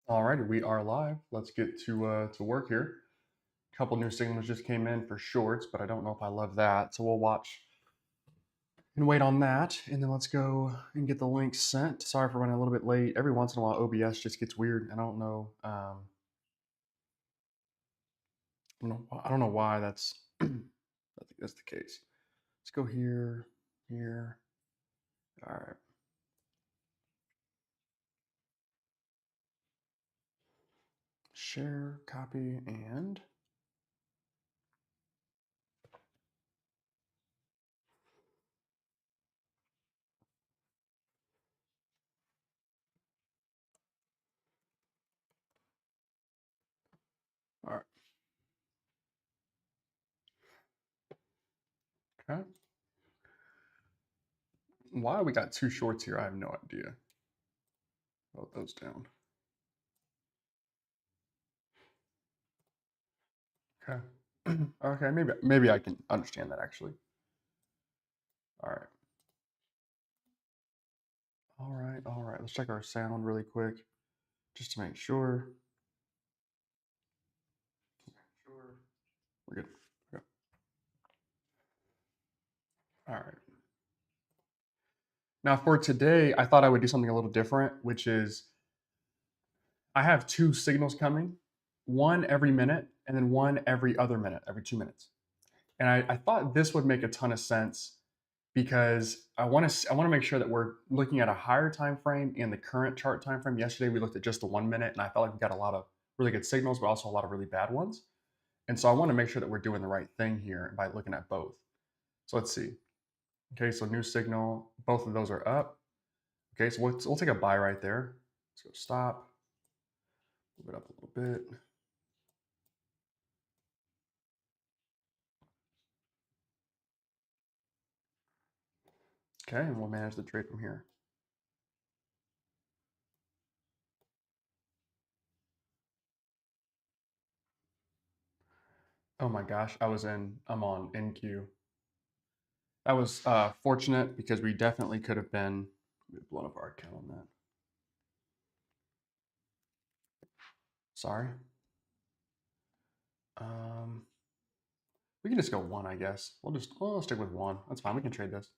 All righty, we are live. Let's get to work here. A couple new signals just came in for shorts, but I don't know if I love that. So we'll watch and wait on that, and then let's go and get the link sent. Sorry for running a little bit late. Every once in a while, OBS just gets weird. I don't know. I don't know why that's. I think that's the case. Let's go here, here. All right. Share, copy, and all right. Okay. Why we got two shorts here? I have no idea. Vote those down. Okay. Okay, maybe I can understand that actually. All right. All right. All right. Let's check our sound really quick just to make sure. Sure. We're good. Okay. All right. Now for today, I thought I would do something a little different, which is I have two signals coming, one every minute and then one every other minute, every 2 minutes. And I thought this would make a ton of sense because I want to make sure that we're looking at a higher time frame and the current chart time frame. Yesterday we looked at just the 1 minute, and I felt like we got a lot of really good signals, but also a lot of really bad ones. And so I want to make sure that we're doing the right thing here by looking at both. So let's see. Okay, so new signal, both of those are up. Okay, so we'll take a buy right there. Let's go stop, move it up a little bit. Okay, and we'll manage the trade from here. Oh my gosh, I'm on NQ. That was fortunate because we definitely could have been blown up our account on that. Sorry. Um, we can just go one, I guess. We'll stick with one. That's fine. We can trade this.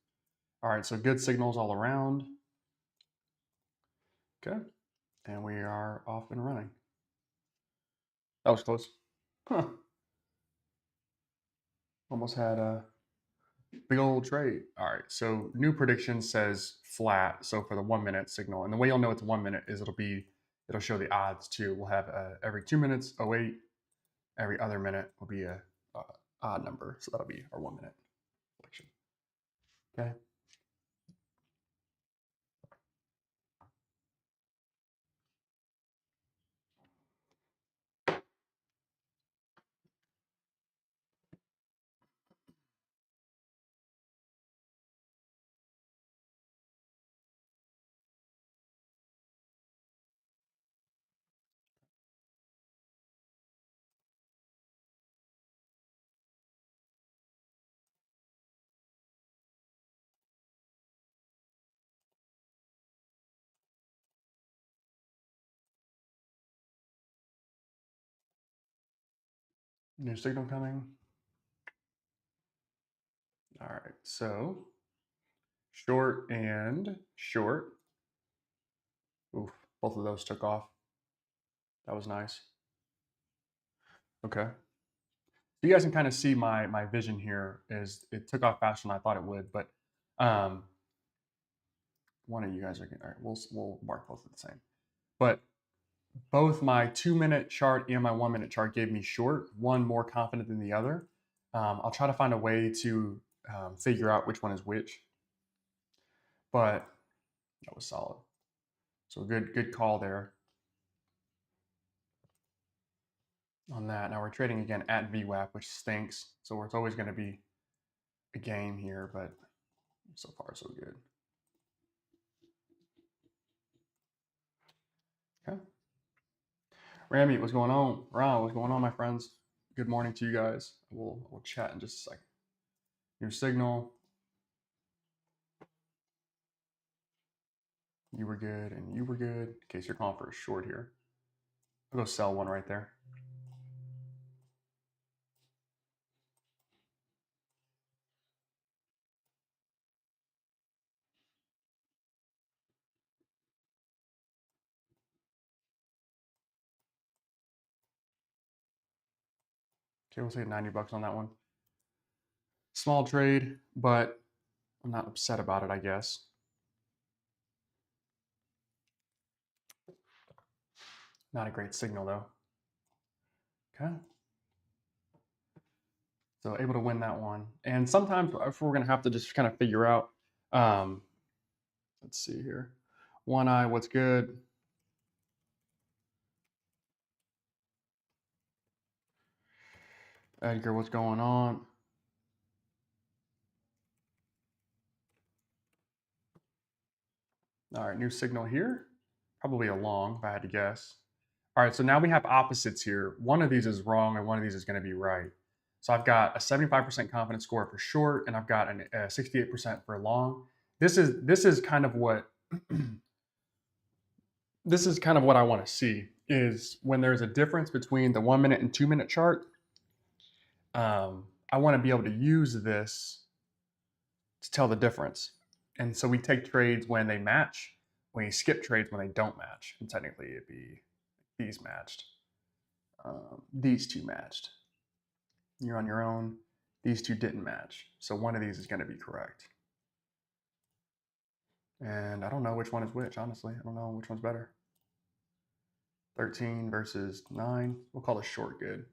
All right, so good signals all around. Okay, and we are off and running. That was close. Huh. Almost had a big old trade. All right, so new prediction says flat. So for the 1 minute signal, and the way you'll know it's 1 minute is it'll show the odds too. We'll have every 2 minutes, 08. Every other minute will be a odd number, so that'll be our 1 minute selection. Okay. New signal coming. All right, so short and short. Oof, both of those took off. That was nice. Okay. So you guys can kind of see my vision here is it took off faster than I thought it would, but um, one of you guys are all right. We'll mark both of the same, but both my 2 minute chart and my 1 minute chart gave me short. One more confident than the other. I'll try to find a way to figure out which one is which, but that was solid. So good call there on that. Now we're trading again at VWAP, which stinks. So it's always going to be a game here, but so far so good. Okay. Rami, what's going on? Ron, what's going on, my friends? Good morning to you guys. We'll chat in just a second. New signal. You were good and you were good. In case you're calling for a short here. I'll go sell one right there. Okay, we'll say 90 bucks on that one. Small trade, but I'm not upset about it, I guess. Not a great signal though. Okay. So able to win that one. And sometimes if we're gonna have to just kind of figure out, um, let's see here. One eye, what's good? Edgar, what's going on? All right, new signal here. Probably a long, if I had to guess. All right, so now we have opposites here. One of these is wrong and one of these is going to be right. So I've got a 75% confidence score for short and I've got a 68% for long. This is kind of what this is kind of what I want to see is when there's a difference between the 1 minute and 2 minute chart. I want to be able to use this to tell the difference. And so we take trades when they match. We skip trades when they don't match. And technically, it'd be these matched. These two matched. You're on your own. These two didn't match. So one of these is going to be correct. And I don't know which one is which, honestly. I don't know which one's better. 13 versus 9. We'll call the short good.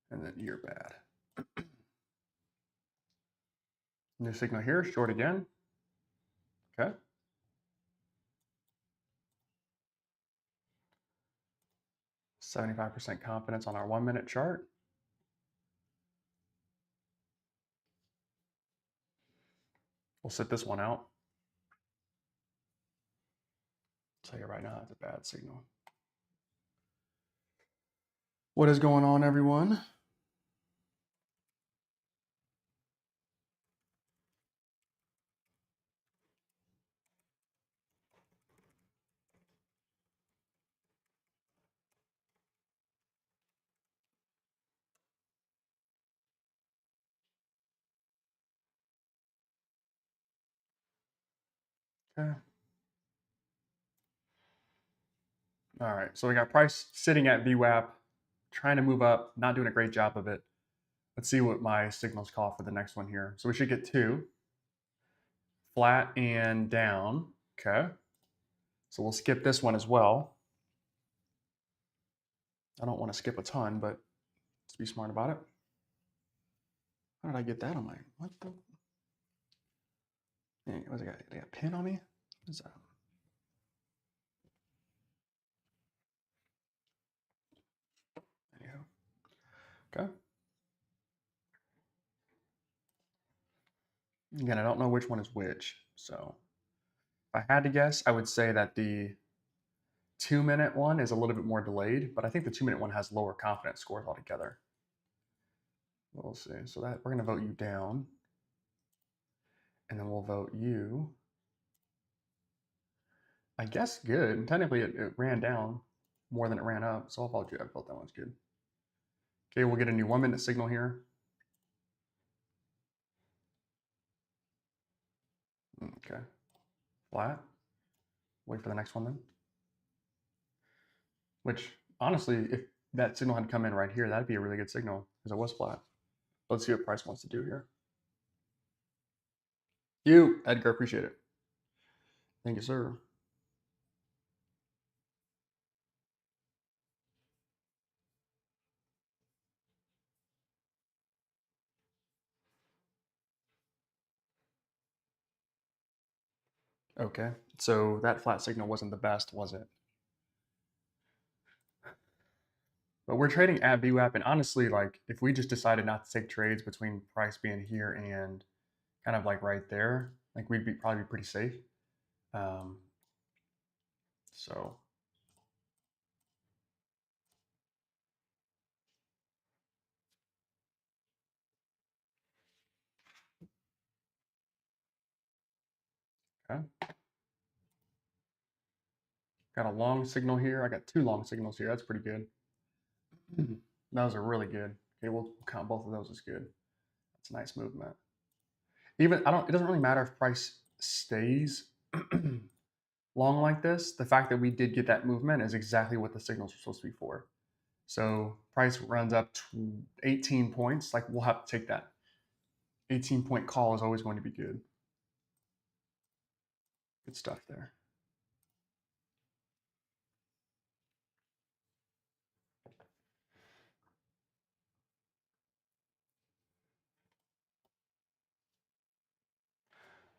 And then you're bad. New signal here, short again. Okay. .75% confidence on our 1 minute chart. We'll sit this one out. I'll tell you right now, it's a bad signal. What is going on, everyone? Okay. All right, so we got price sitting at VWAP, trying to move up, not doing a great job of it. Let's see what my signals call for the next one here. So we should get two, flat and down. Okay. So we'll skip this one as well. I don't want to skip a ton, but let's be smart about it. How did I get that on my, what the? Hey, what's it got? They got a pin on me? What's that? Anyhow. Okay. Again, I don't know which one is which. So if I had to guess, I would say that the 2 minute one is a little bit more delayed, but I think the 2 minute one has lower confidence scores altogether. We'll see. So that we're going to vote you down, and then we'll vote you. I guess good. And technically, it ran down more than it ran up, so I'll vote you. I felt that one's good. Okay, we'll get a new 1 minute signal here. Okay, flat. Wait for the next one then. Which honestly, if that signal had come in right here, that'd be a really good signal because it was flat. Let's see what price wants to do here. You, Edgar, appreciate it. Thank you, sir. Okay, so that flat signal wasn't the best, was it? But we're trading at VWAP, and honestly, like if we just decided not to take trades between price being here and kind of like right there, like we'd be probably be pretty safe. Um, so okay. Got a long signal here. I got two long signals here. That's pretty good. Those are really good. Okay, we'll count both of those as good. That's a nice movement. Even it doesn't really matter if price stays long like this. The fact that we did get that movement is exactly what the signals are supposed to be for. So price runs up to 18 points. Like we'll have to take that. 18-point call is always going to be good. Good stuff there.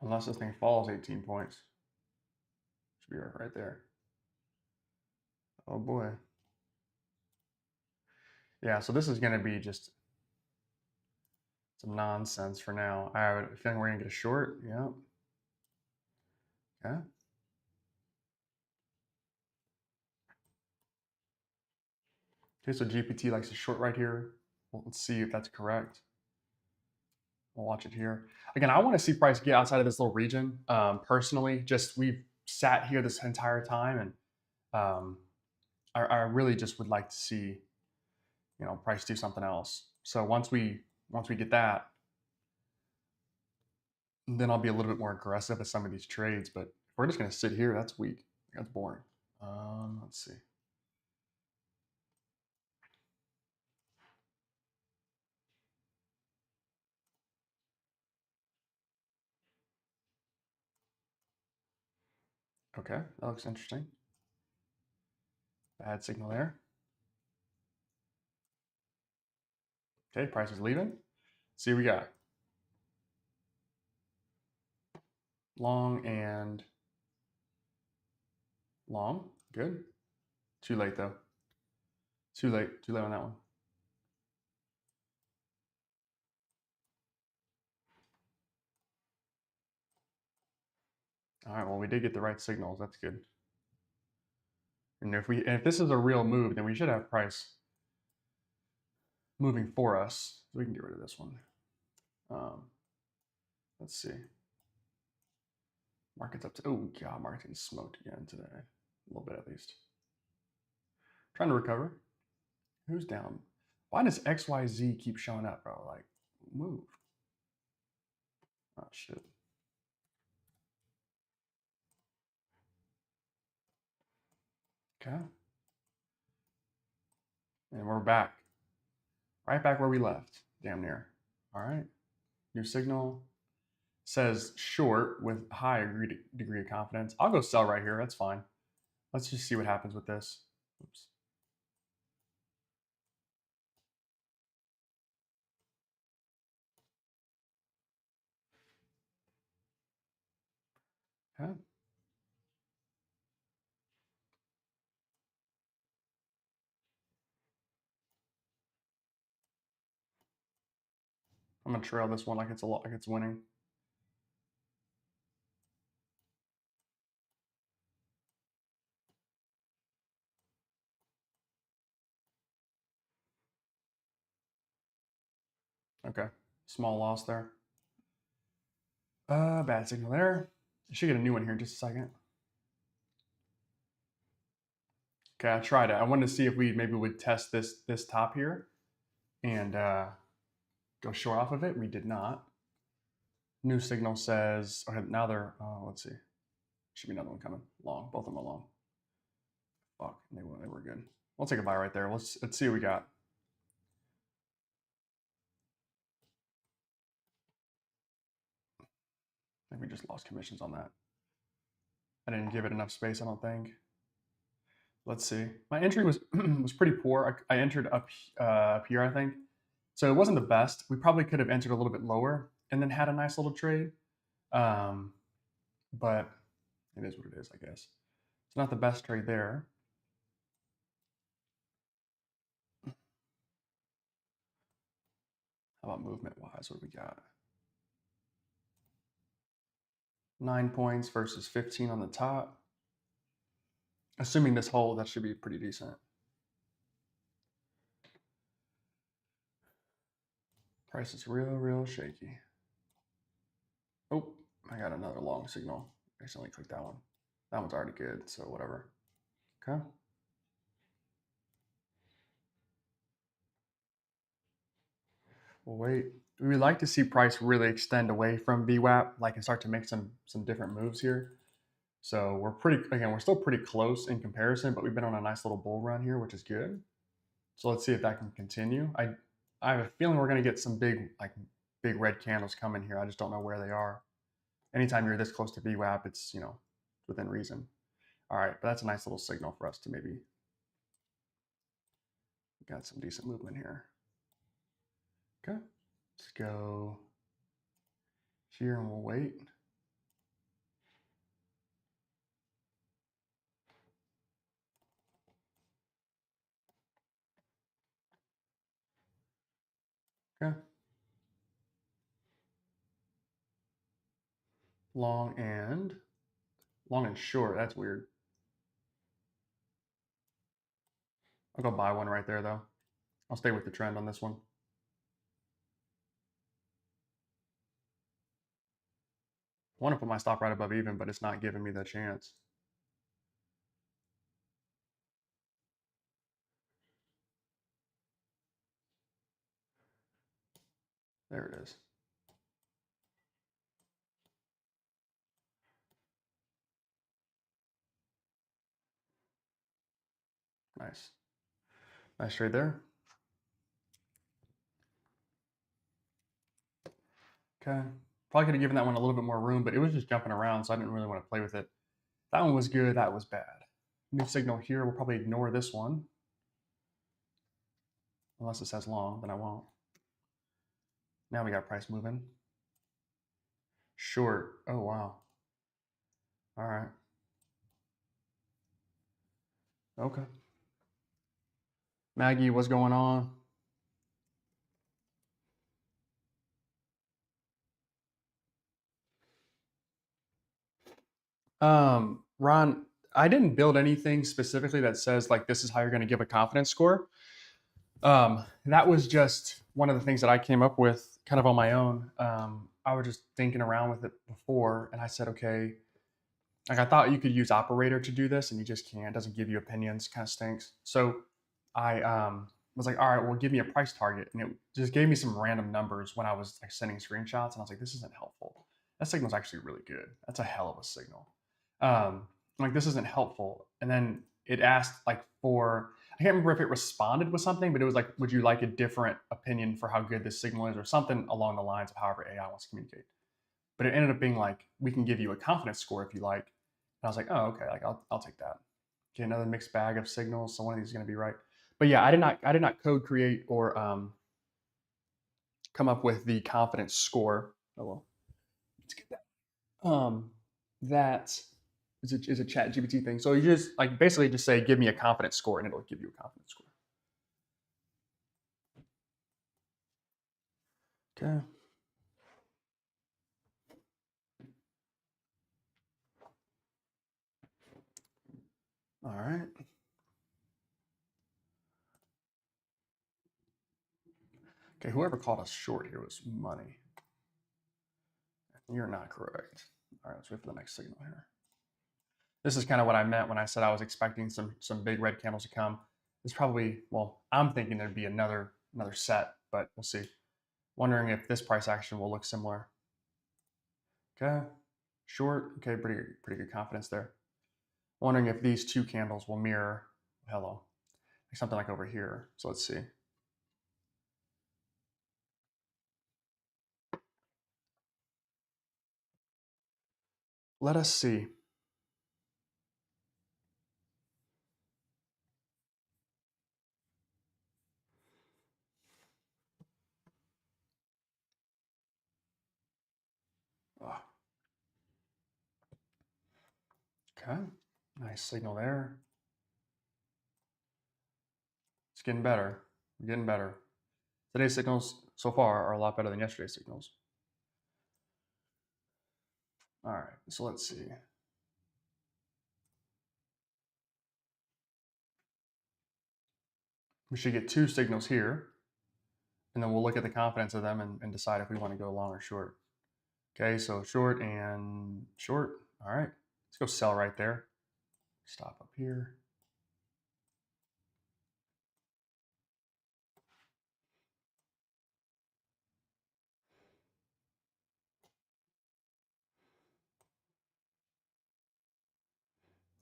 Unless this thing falls 18 points. Should be right there. Oh boy. Yeah, so this is going to be just some nonsense for now. I have a feeling we're going to get a short. Yeah. Okay. Okay, so GPT likes a short right here. Well, let's see if that's correct. We'll watch it here. Again, I want to see price get outside of this little region. Personally, just we've sat here this entire time, and I really just would like to see, price do something else. So once we get that, then I'll be a little bit more aggressive with some of these trades. But if we're just going to sit here, that's weak. That's boring. Let's see. Okay, that looks interesting. Bad signal there. Okay, price is leaving. See what we got. Long and long. Good. Too late though. Too late. Too late on that one. All right. Well, we did get the right signals. That's good. And if this is a real move, then we should have price moving for us. So we can get rid of this one. Let's see. Market's up to, oh god, market's getting smoked again today. A little bit at least. Trying to recover. Who's down? Why does XYZ keep showing up, bro? Like, move. Oh shit. Okay. And we're back. Right back where we left. Damn near. All right. New signal. Says short with high degree of confidence. I'll go sell right here. That's fine. Let's just see what happens with this. Oops. Okay. I'm gonna trail this one like it's like it's winning. Okay. Small loss there. Bad signal there. I should get a new one here in just a second. Okay, I tried it. I wanted to see if we maybe would test this top here and go short off of it. We did not. New signal says, okay, now they're, let's see. Should be another one coming. Long. Both of them are long. Fuck, they were good. We'll take a buy right there. Let's see what we got. I think we just lost commissions on that. I didn't give it enough space, I don't think. Let's see. My entry was was pretty poor. I entered up here, I think. So it wasn't the best. We probably could have entered a little bit lower and then had a nice little trade. But it is what it is, I guess. It's not the best trade there. How about movement wise? What do we got? 9 points versus 15 on the top. Assuming this hold, that should be pretty decent. Price is real shaky. Oh, I got another long signal. I accidentally clicked that one. That one's already good, so whatever. Okay. Well, wait. We would like to see price really extend away from VWAP, like and start to make some different moves here. So we're pretty again, we're still pretty close in comparison, but we've been on a nice little bull run here, which is good. So let's see if that can continue. I have a feeling we're going to get some big red candles coming here. I just don't know where they are. Anytime you're this close to VWAP, it's within reason. All right, but that's a nice little signal for us to maybe got some decent movement here. Okay, let's go here and we'll wait. Okay, long and short. That's weird. I'll go buy one right there though. I'll stay with the trend on this one. I want to put my stop right above even, but it's not giving me the chance. There it is. Nice. Nice trade there. Okay. Probably could have given that one a little bit more room, but it was just jumping around, so I didn't really want to play with it. That one was good. That was bad. New signal here. We'll probably ignore this one. Unless it says long, then I won't. Now we got price moving. Short. Oh, wow. All right. Okay. Maggie, what's going on? Ron, I didn't build anything specifically that says like this is how you're going to give a confidence score. That was just one of the things that I came up with kind of on my own. I was just thinking around with it before, and I said, okay, like I thought you could use operator to do this, and you just can't. It doesn't give you opinions. Kind of stinks. So I was like, all right, well, give me a price target, and it just gave me some random numbers when I was like sending screenshots, and I was like, this isn't helpful. That signal's actually really good. That's a hell of a signal. Like this isn't helpful. And then it asked like for I can't remember if it responded with something, but it was like, would you like a different opinion for how good this signal is, or something along the lines of however AI wants to communicate. But it ended up being like, we can give you a confidence score if you like. And I was like, oh, okay, like I'll take that. Okay, another mixed bag of signals. So one of these is going to be right. But yeah, I did not code create or come up with the confidence score. Oh well, let's get that. That is a chat GPT thing. So you just like basically just say, give me a confidence score, and it'll give you a confidence score. Okay. All right. Okay, whoever called us short here was money. You're not correct. All right, let's wait for the next signal here. This is kind of what I meant when I said I was expecting some big red candles to come. It's probably, well, I'm thinking there'd be another set, but we'll see. Wondering if this price action will look similar. Okay, short. Okay, pretty good confidence there. Wondering if these two candles will mirror. Hello, something like over here. So let's see. Let us see. Oh, okay, nice signal there. It's getting better. We're getting better. Today's signals so far are a lot better than yesterday's signals. All right, so let's see. We should get two signals here, and then we'll look at the confidence of them and decide if we want to go long or short. Okay, so short and short. All right, let's go sell right there. Stop up here.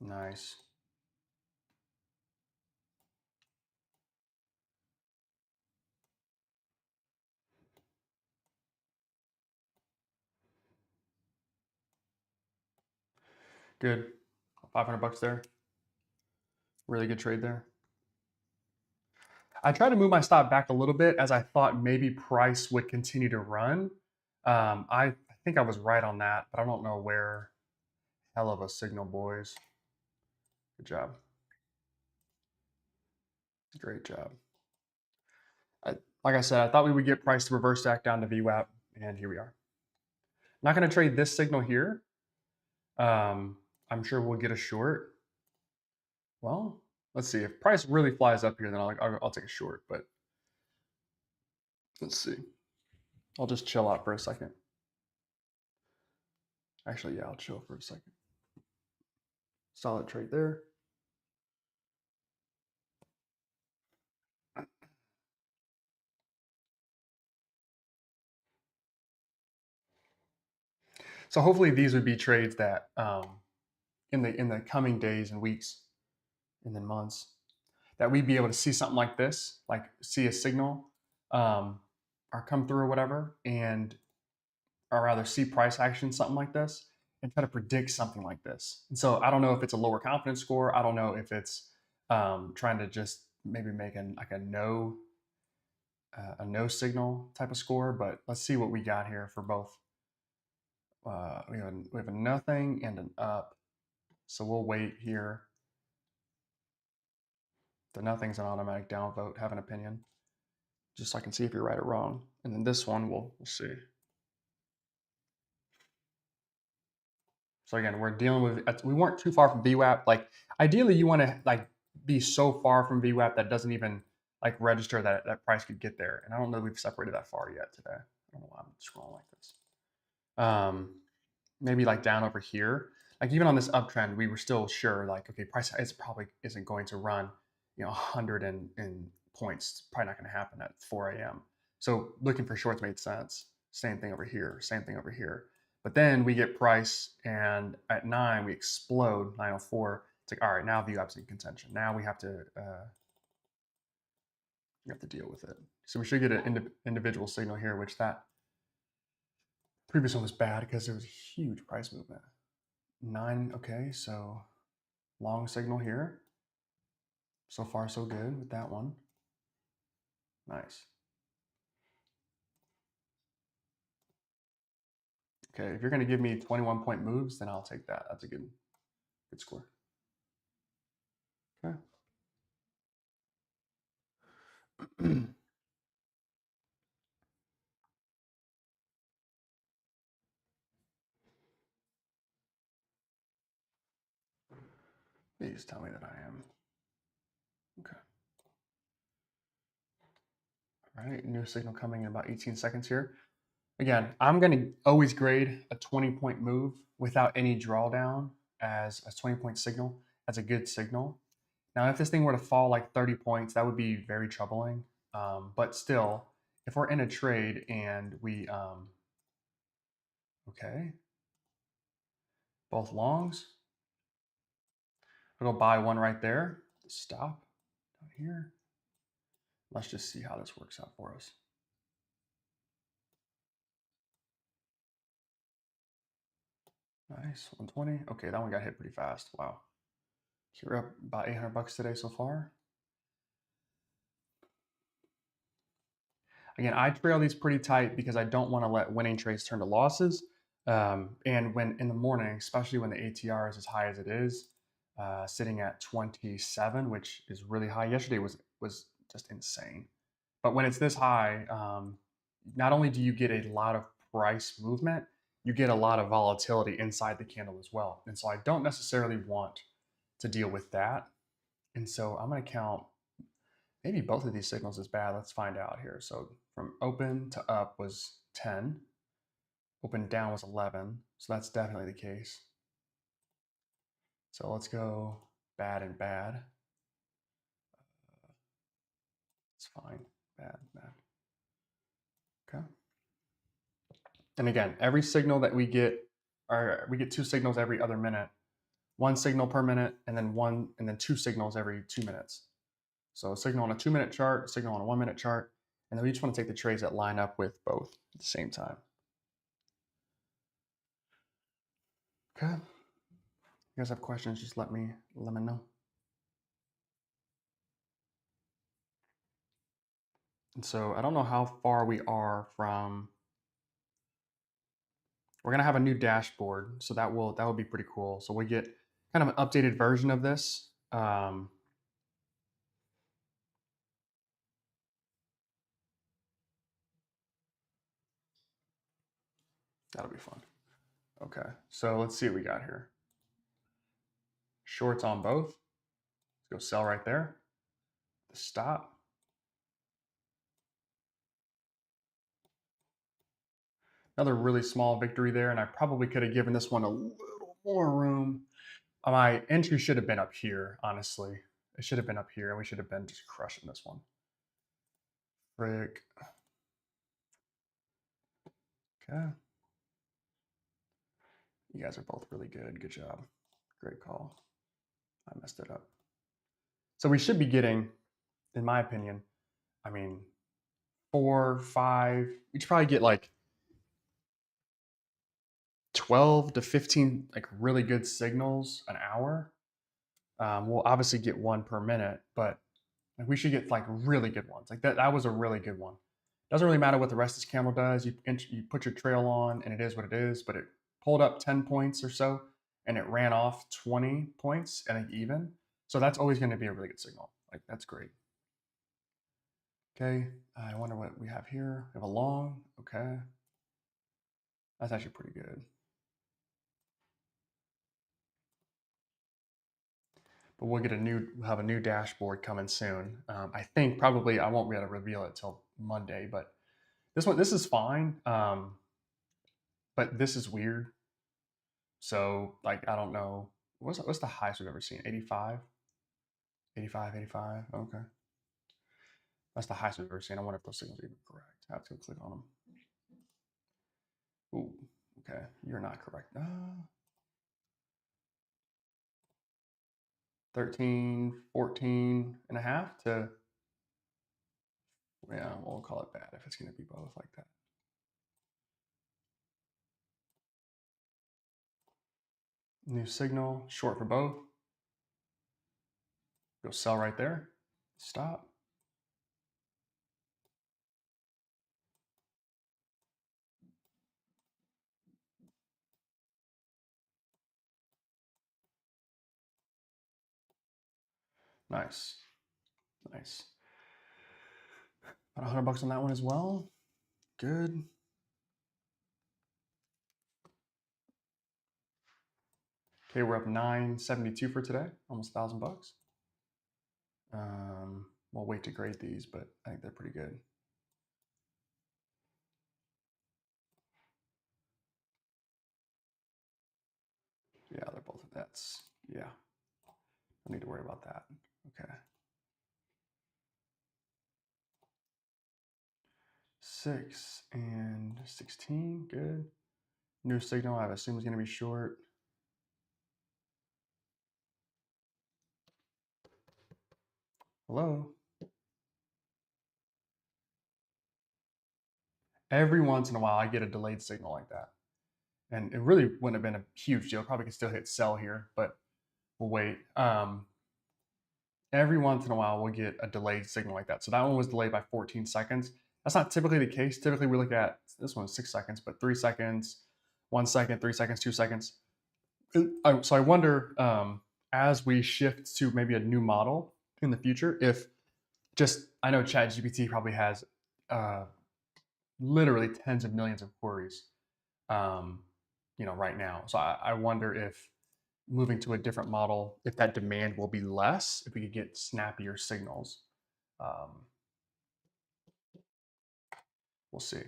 Nice. Good. 500 bucks there. Really good trade there. I tried to move my stop back a little bit as I thought maybe price would continue to run. I think I was right on that, but I don't know where. Hell of a signal, boys. Good job. Great job. Like I said, I thought we would get price to reverse back down to VWAP, and here we are. Not going to trade this signal here. I'm sure we'll get a short. Well, let's see. If price really flies up here, then I'll take a short, but let's see. I'll just chill out for a second. Actually, yeah, I'll chill for a second. Solid trade there. So hopefully these would be trades that in the coming days and weeks and then months that we'd be able to see something like this, like see a signal or come through or whatever, and or rather see price action, something like this, and try to predict something like this. And so I don't know if it's a lower confidence score. I don't know if it's trying to just maybe make like a no signal type of score. But let's see what we got here for both. We have a nothing and an up. So we'll wait here. The nothing's an automatic downvote. Have an opinion, just so I can see if you're right or wrong. And then this one we'll see. So again, we're dealing with, we weren't too far from VWAP. Like ideally you want to like be so far from VWAP that doesn't even like register that that price could get there. And I don't know if we've separated that far yet today. I don't know why I'm scrolling like this. Maybe like down over here. Like even on this uptrend, we were still sure like, okay, price is probably isn't going to run, 100 in points. Probably not going to happen at 4 a.m. So looking for shorts made sense. Same thing over here. Same thing over here. But then we get price, and at 9 we explode 904. It's like, all right, now VWAP's in contention. Now we have to deal with it. So we should get an individual signal here, which that previous one was bad because there was a huge price movement. 9, okay, so long signal here. So far, so good with that one. Nice. Okay, if you're going to give me 21-point moves, then I'll take that. That's a good score. Okay. Please tell me that I am. Okay. All right, new signal coming in about 18 seconds here. Again, I'm going to always grade a 20-point move without any drawdown as a 20-point signal as a good signal. Now, if this thing were to fall like 30 points, that would be very troubling. But still, if we're in a trade and we, okay, both longs, I'll go buy one right there. Stop down here. Let's just see how this works out for us. Nice, 120. Okay, that one got hit pretty fast. Wow. We're up about 800 bucks today so far. Again, I trail these pretty tight because I don't want to let winning trades turn to losses. And when in the morning, especially when the ATR is as high as it is, sitting at 27, which is really high. Yesterday was just insane. But when it's this high, not only do you get a lot of price movement, you get a lot of volatility inside the candle as well. And so I don't necessarily want to deal with that. And so I'm going to count maybe both of these signals is bad. Let's find out here. So from open to up was 10. Open down was 11. So that's definitely the case. So let's go bad and bad. It's fine. Bad, bad. Okay. And again, every signal that we get, or we get 2 signals every other minute. one signal per minute, and then two signals every 2 minutes. So a signal on a 2 minute chart, a signal on a 1 minute chart, and then we just want to take the trades that line up with both at the same time. Okay. You guys have questions, just let me know. And so I don't know how far we are from. We're gonna have a new dashboard, so that will be pretty cool. So we get kind of an updated version of this. That'll be fun. Okay, so let's see what we got here. Shorts on both. Let's go sell right there. The stop. Another really small victory there, and I probably could have given this one a little more room. My entry should have been up here, honestly. It should have been up here, and we should have been just crushing this one. Frick. Okay. You guys are both really good. Good job. Great call. I messed it up. So we should be getting, in my opinion, I mean, 4, 5. We should probably get like 12 to 15 like really good signals an hour. We'll obviously get one per minute, but we should get like really good ones. Like that was a really good one. Doesn't really matter what the rest of this candle does. You put your trail on and it is what it is, but it pulled up 10 points or so and it ran off 20 points, I think even. So that's always going to be a really good signal. Like that's great. Okay, I wonder what we have here. We have a long, okay. That's actually pretty good. But we'll have a new dashboard coming soon. I think probably I won't be able to reveal it till Monday, but this is fine. But this is weird. So like, I don't know. What's the highest we've ever seen? 85? 85, 85. Okay. That's the highest we've ever seen. I wonder if those signals are even correct. I have to go click on them. Ooh, okay. You're not correct. 13, 14 and a half to, yeah, we'll call it bad if it's going to be both like that. New signal, short for both. Go sell right there. Stop. Nice. Nice. About $100 on that one as well. Good. Okay, we're up 972 for today, almost $1,000. We'll wait to grade these, but I think they're pretty good. Yeah, they're both. Yeah. Don't need to worry about that. Okay. 6 and 16, good. New signal, I assume is going to be short. Hello? Every once in a while, I get a delayed signal like that. And it really wouldn't have been a huge deal. Probably could still hit sell here, but we'll wait. Every once in a while, we'll get a delayed signal like that. So that one was delayed by 14 seconds. That's not typically the case. Typically, we look at this one's 6 seconds, but 3 seconds, 1 second, 3 seconds, 2 seconds. So I wonder, as we shift to maybe a new model in the future, if I know ChatGPT probably has literally tens of millions of queries, right now. So I wonder if moving to a different model, if that demand will be less, if we could get snappier signals. We'll see.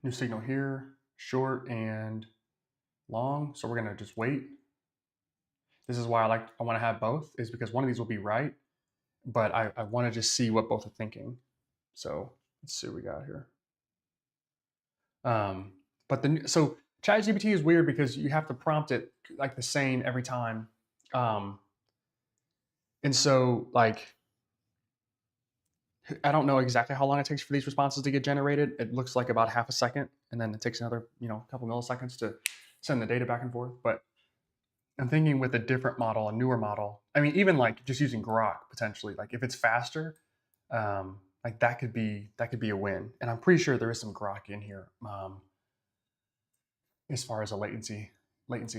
New signal here, short and long. So we're gonna just wait. This is why I want to have both, is because one of these will be right, but I want to just see what both are thinking. So let's see what we got here. So ChatGPT is weird because you have to prompt it like the same every time. Um, and so like I don't know exactly how long it takes for these responses to get generated. It looks like about half a second, and then it takes another, couple milliseconds to send the data back and forth. But I'm thinking with a different model, a newer model. I mean, even like just using Grok potentially, like if it's faster, like that could be a win. And I'm pretty sure there is some Grok in here, as far as a latency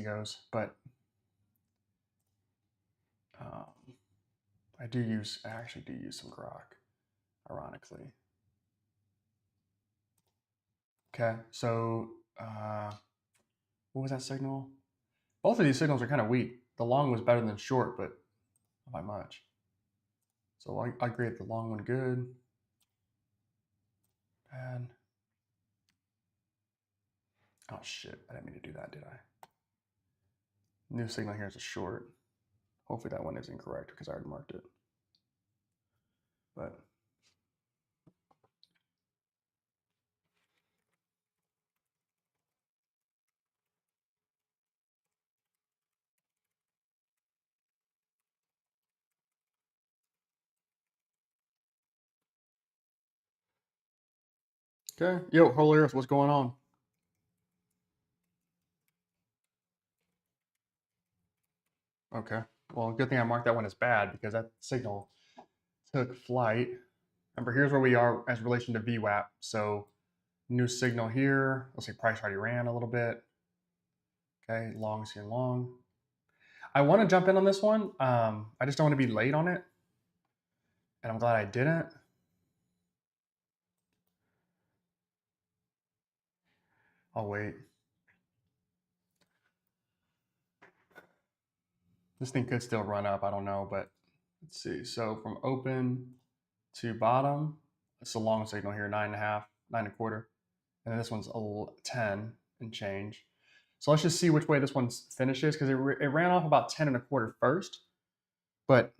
goes. But um, I actually do use some Grok, ironically. Okay, so what was that signal? Both of these signals are kind of weak. The long was better than short, but not by much. So I grade the long one good. Bad. Oh shit, I didn't mean to do that, did I? New signal here is a short. Hopefully that one is incorrect because I already marked it. But okay, yo, Whole Earth, what's going on? Okay, well, good thing I marked that one as bad because that signal took flight. Remember, here's where we are as relation to VWAP. So new signal here. Let's say price already ran a little bit. Okay, long, seeing long. I want to jump in on this one. I just don't want to be late on it, and I'm glad I didn't. I'll wait. This thing could still run up. I don't know, but let's see. So from open to bottom, it's a long signal here, 9.5, 9.25, and then this one's 10 and change. So let's just see which way this one finishes because it ran off about 10.25 first, but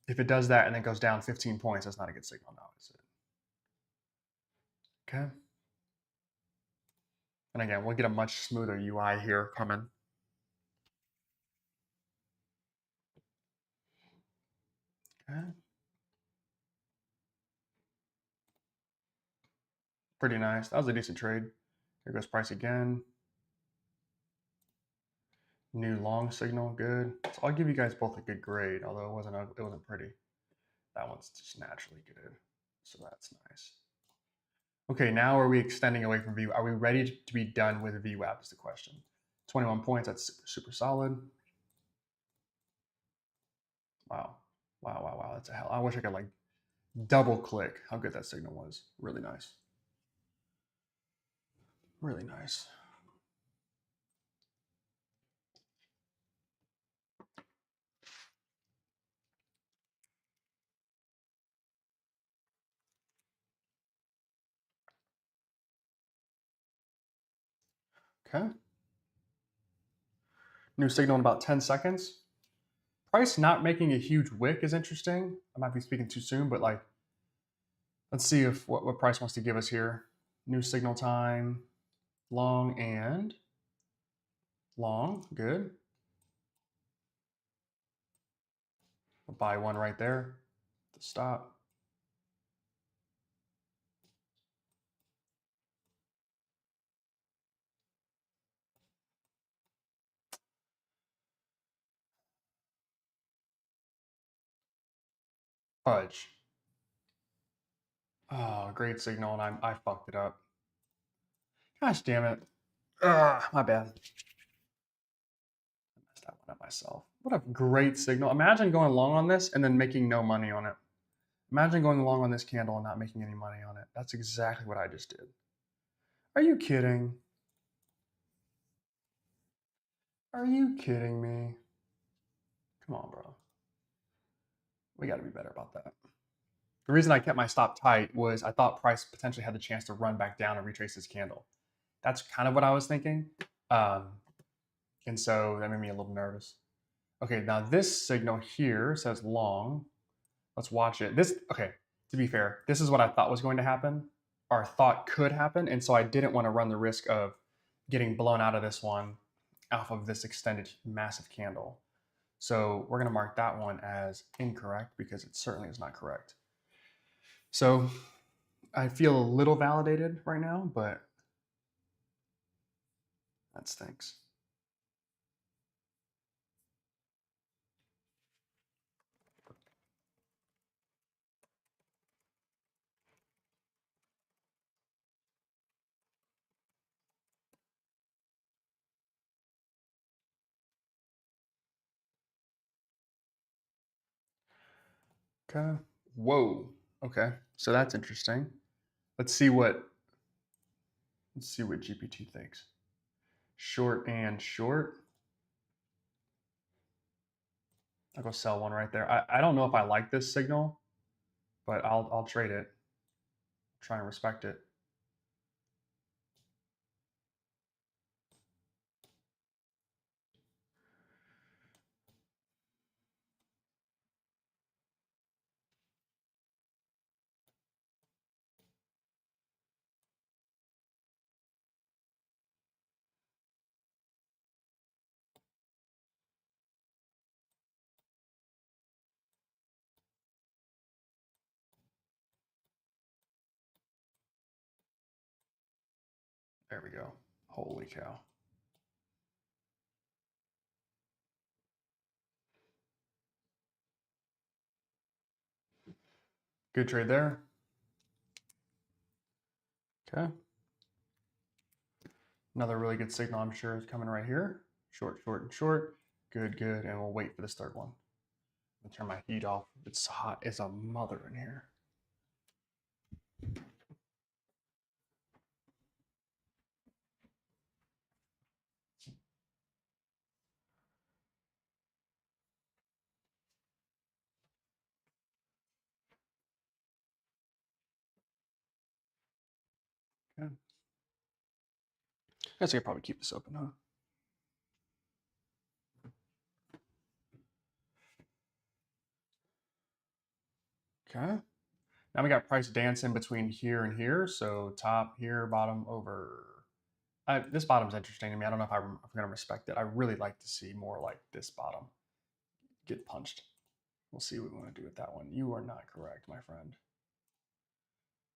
if it does that and then goes down 15 points, that's not a good signal now, is it? Okay. And again, we'll get a much smoother UI here coming. Okay. Pretty nice. That was a decent trade. Here goes price again. New long signal, good. So I'll give you guys both a good grade, although it wasn't pretty. That one's just naturally good. So that's nice. Okay, now are we extending away from VWAP? Are we ready to be done with VWAP is the question. 21 points, that's super, super solid. Wow. Wow, wow, wow. That's a hell. I wish I could like double click how good that signal was. Really nice. Really nice. Okay. New signal in about 10 seconds. Price not making a huge wick is interesting. I might be speaking too soon, but like, let's see if what price wants to give us here. New signal time, long and long, good. I'll buy one right there to stop. Fudge. Oh, great signal, and I fucked it up. Gosh damn it. My bad. I messed that one up myself. What a great signal. Imagine going long on this and then making no money on it. Imagine going long on this candle and not making any money on it. That's exactly what I just did. Are you kidding? Are you kidding me? Come on, bro. We got to be better about that. The reason I kept my stop tight was I thought price potentially had the chance to run back down and retrace this candle. That's kind of what I was thinking. Um, and so that made me a little nervous. Okay, now this signal here says long. Let's watch it. Okay, to be fair, this is what I thought was going to happen, or thought could happen. And so I didn't want to run the risk of getting blown out of this one off of this extended massive candle. So we're going to mark that one as incorrect because it certainly is not correct. So I feel a little validated right now, but that stinks. Okay. Whoa. Okay. So that's interesting. Let's see what GPT thinks. Short and short. I'll go sell one right there. I don't know if I like this signal, but I'll trade it. Try and respect it. There we go. Holy cow. Good trade there. Okay. Another really good signal, I'm sure, is coming right here. Short, short, and short. Good, good. And we'll wait for this third one. I'll turn my heat off. It's hot as a mother in here. Okay. I guess I could probably keep this open, huh? Okay. Now we got price dancing between here and here. So top here, bottom over. This bottom's interesting to me. I don't know if I'm going to respect it. I really like to see more like this bottom get punched. We'll see what we want to do with that one. You are not correct, my friend.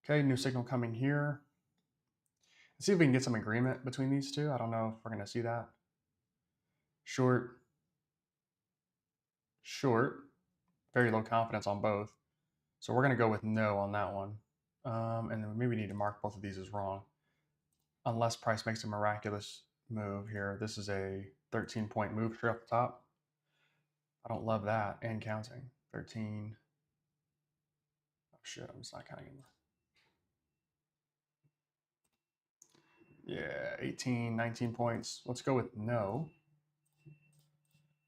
Okay, new signal coming here. Let's see if we can get some agreement between these two. I don't know if we're going to see that. Short, short. Very low confidence on both. So we're going to go with no on that one. And then maybe we need to mark both of these as wrong. Unless price makes a miraculous move here. This is a 13-point move straight off the top. I don't love that. And counting. 13. Oh shit, I'm just not counting anymore. Yeah, 18, 19 points. Let's go with no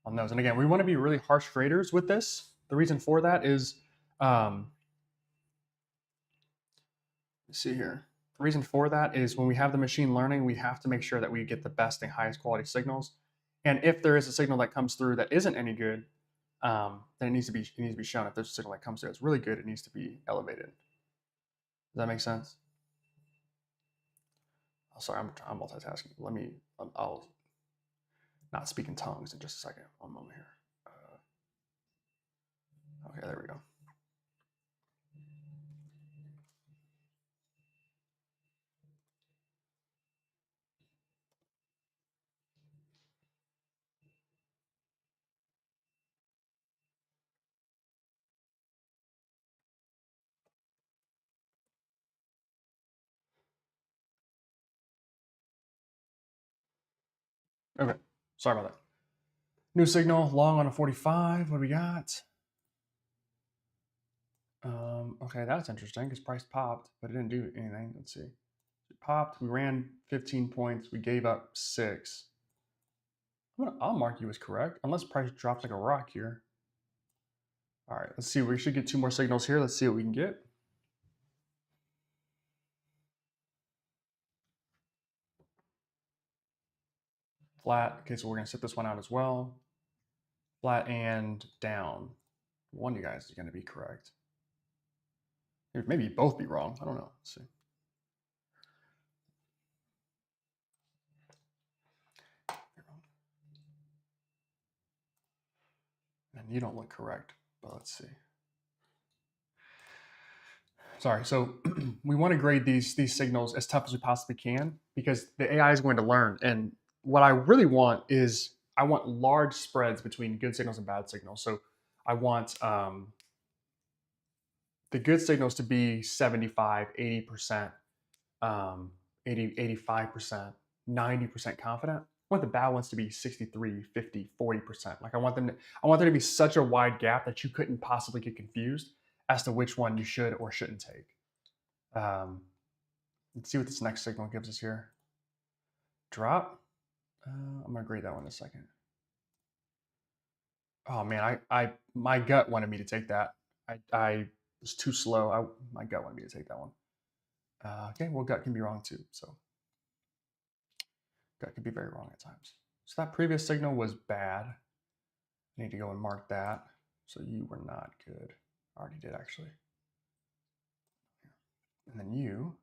on those. And again, we want to be really harsh traders with this. The reason for that is, let's see here. The reason for that is when we have the machine learning, we have to make sure that we get the best and highest quality signals. And if there is a signal that comes through that isn't any good, then it needs to be shown. If there's a signal that comes through that's really good, it needs to be elevated. Does that make sense? Oh, sorry, I'm multitasking. I'll not speak in tongues in just a second. One moment here. Okay, there we go. Okay, sorry about that. New signal, long on a 45. What do we got? Okay, that's interesting because price popped, but it didn't do anything. Let's see. It popped. We ran 15 points. We gave up 6. I'll mark you as correct, unless price drops like a rock here. All right, let's see. We should get 2 more signals here. Let's see what we can get. Flat. Okay, so we're going to sit this one out as well. Flat and down. One of you guys is going to be correct. Maybe both be wrong. I don't know. Let's see. And you don't look correct, but let's see. Sorry. So we want to grade these signals as tough as we possibly can because the AI is going to learn. And what I really want is I want large spreads between good signals and bad signals. So I want the good signals to be 75, 80%, um, 80, 85%, 90% confident. I want the bad ones to be 63, 50, 40%. Like I want there to be such a wide gap that you couldn't possibly get confused as to which one you should or shouldn't take. Um, let's see what this next signal gives us here. Drop. I'm gonna grade that one in a second. Oh man, my gut wanted me to take that. I was too slow. My gut wanted me to take that one. Okay, well, gut can be wrong too. So gut can be very wrong at times. So that previous signal was bad. I need to go and mark that. So you were not good. I already did actually. And then you,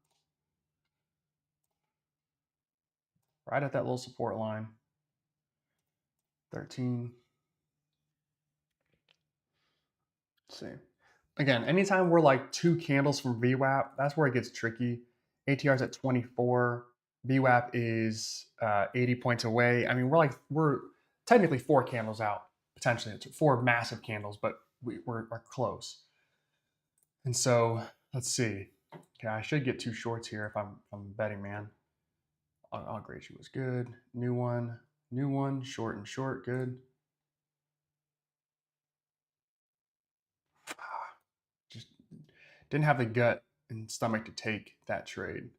right at that little support line, 13. Let's see. Again, anytime we're like 2 candles from VWAP, that's where it gets tricky. ATR is at 24. VWAP is 80 points away. I mean, we're technically 4 candles out, potentially. It's 4 massive candles, but we're close. And so let's see. Okay, I should get 2 shorts here if I'm a betting man. I'll grade you as good. New one, short and short, good. Just didn't have the gut and stomach to take that trade.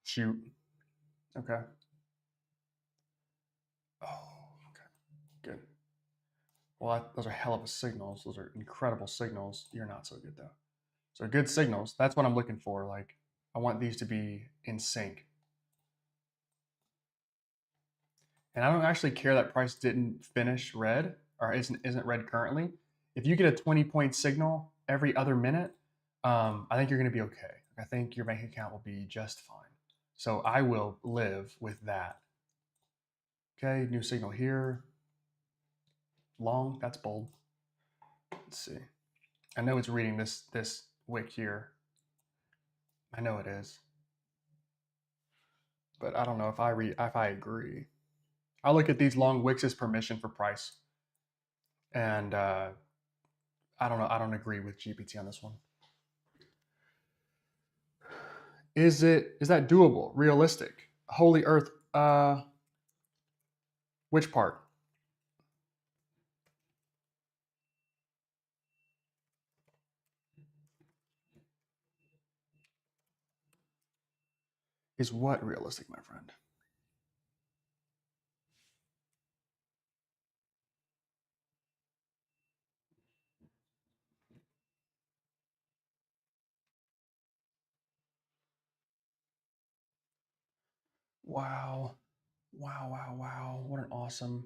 Shoot. Okay. Oh, okay. Good. Well, those are hell of a signals. Those are incredible signals. You're not so good though. So good signals. That's what I'm looking for. Like I want these to be in sync. And I don't actually care that price didn't finish red or isn't red currently. If you get a 20-point signal every other minute, I think you're going to be okay. I think your bank account will be just fine. So I will live with that. Okay, new signal here. Long, that's bold. Let's see. I know it's reading this wick here. I know it is. But I don't know if I agree. I look at these long wicks as permission for price. And I don't know. I don't agree with GPT on this one. Is that doable? Realistic? Holy Earth. Which part? Is what realistic, my friend? Wow. Wow, wow, wow. What an awesome.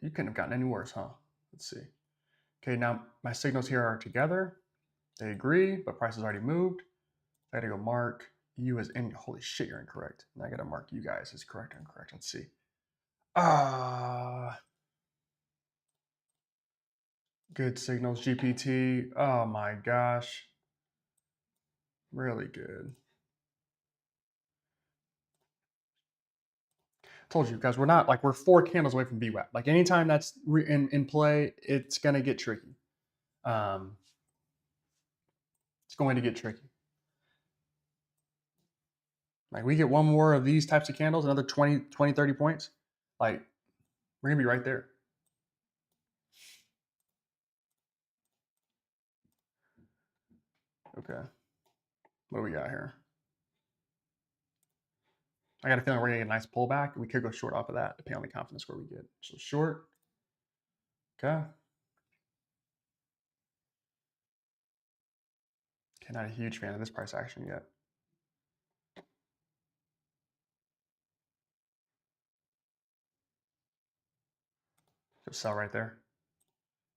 You couldn't have gotten any worse, huh? Let's see. Okay, now my signals here are together. They agree, but price has already moved. I gotta go mark you as in. Holy shit, you're incorrect. Now I gotta mark you guys as correct or incorrect. Let's see. Ah, good signals, GPT. Oh my gosh. Really good. Told you guys, we're 4 candles away from VWAP. Like anytime that's in play, it's gonna get tricky. Um, it's going to get tricky. Like we get one more of these types of candles, another 20, 30 points. Like we're gonna be right there. Okay. What do we got here? I got a feeling we're gonna get a nice pullback. We could go short off of that, depending on the confidence score we get. So short. Okay. Okay, not a huge fan of this price action yet. Just sell right there.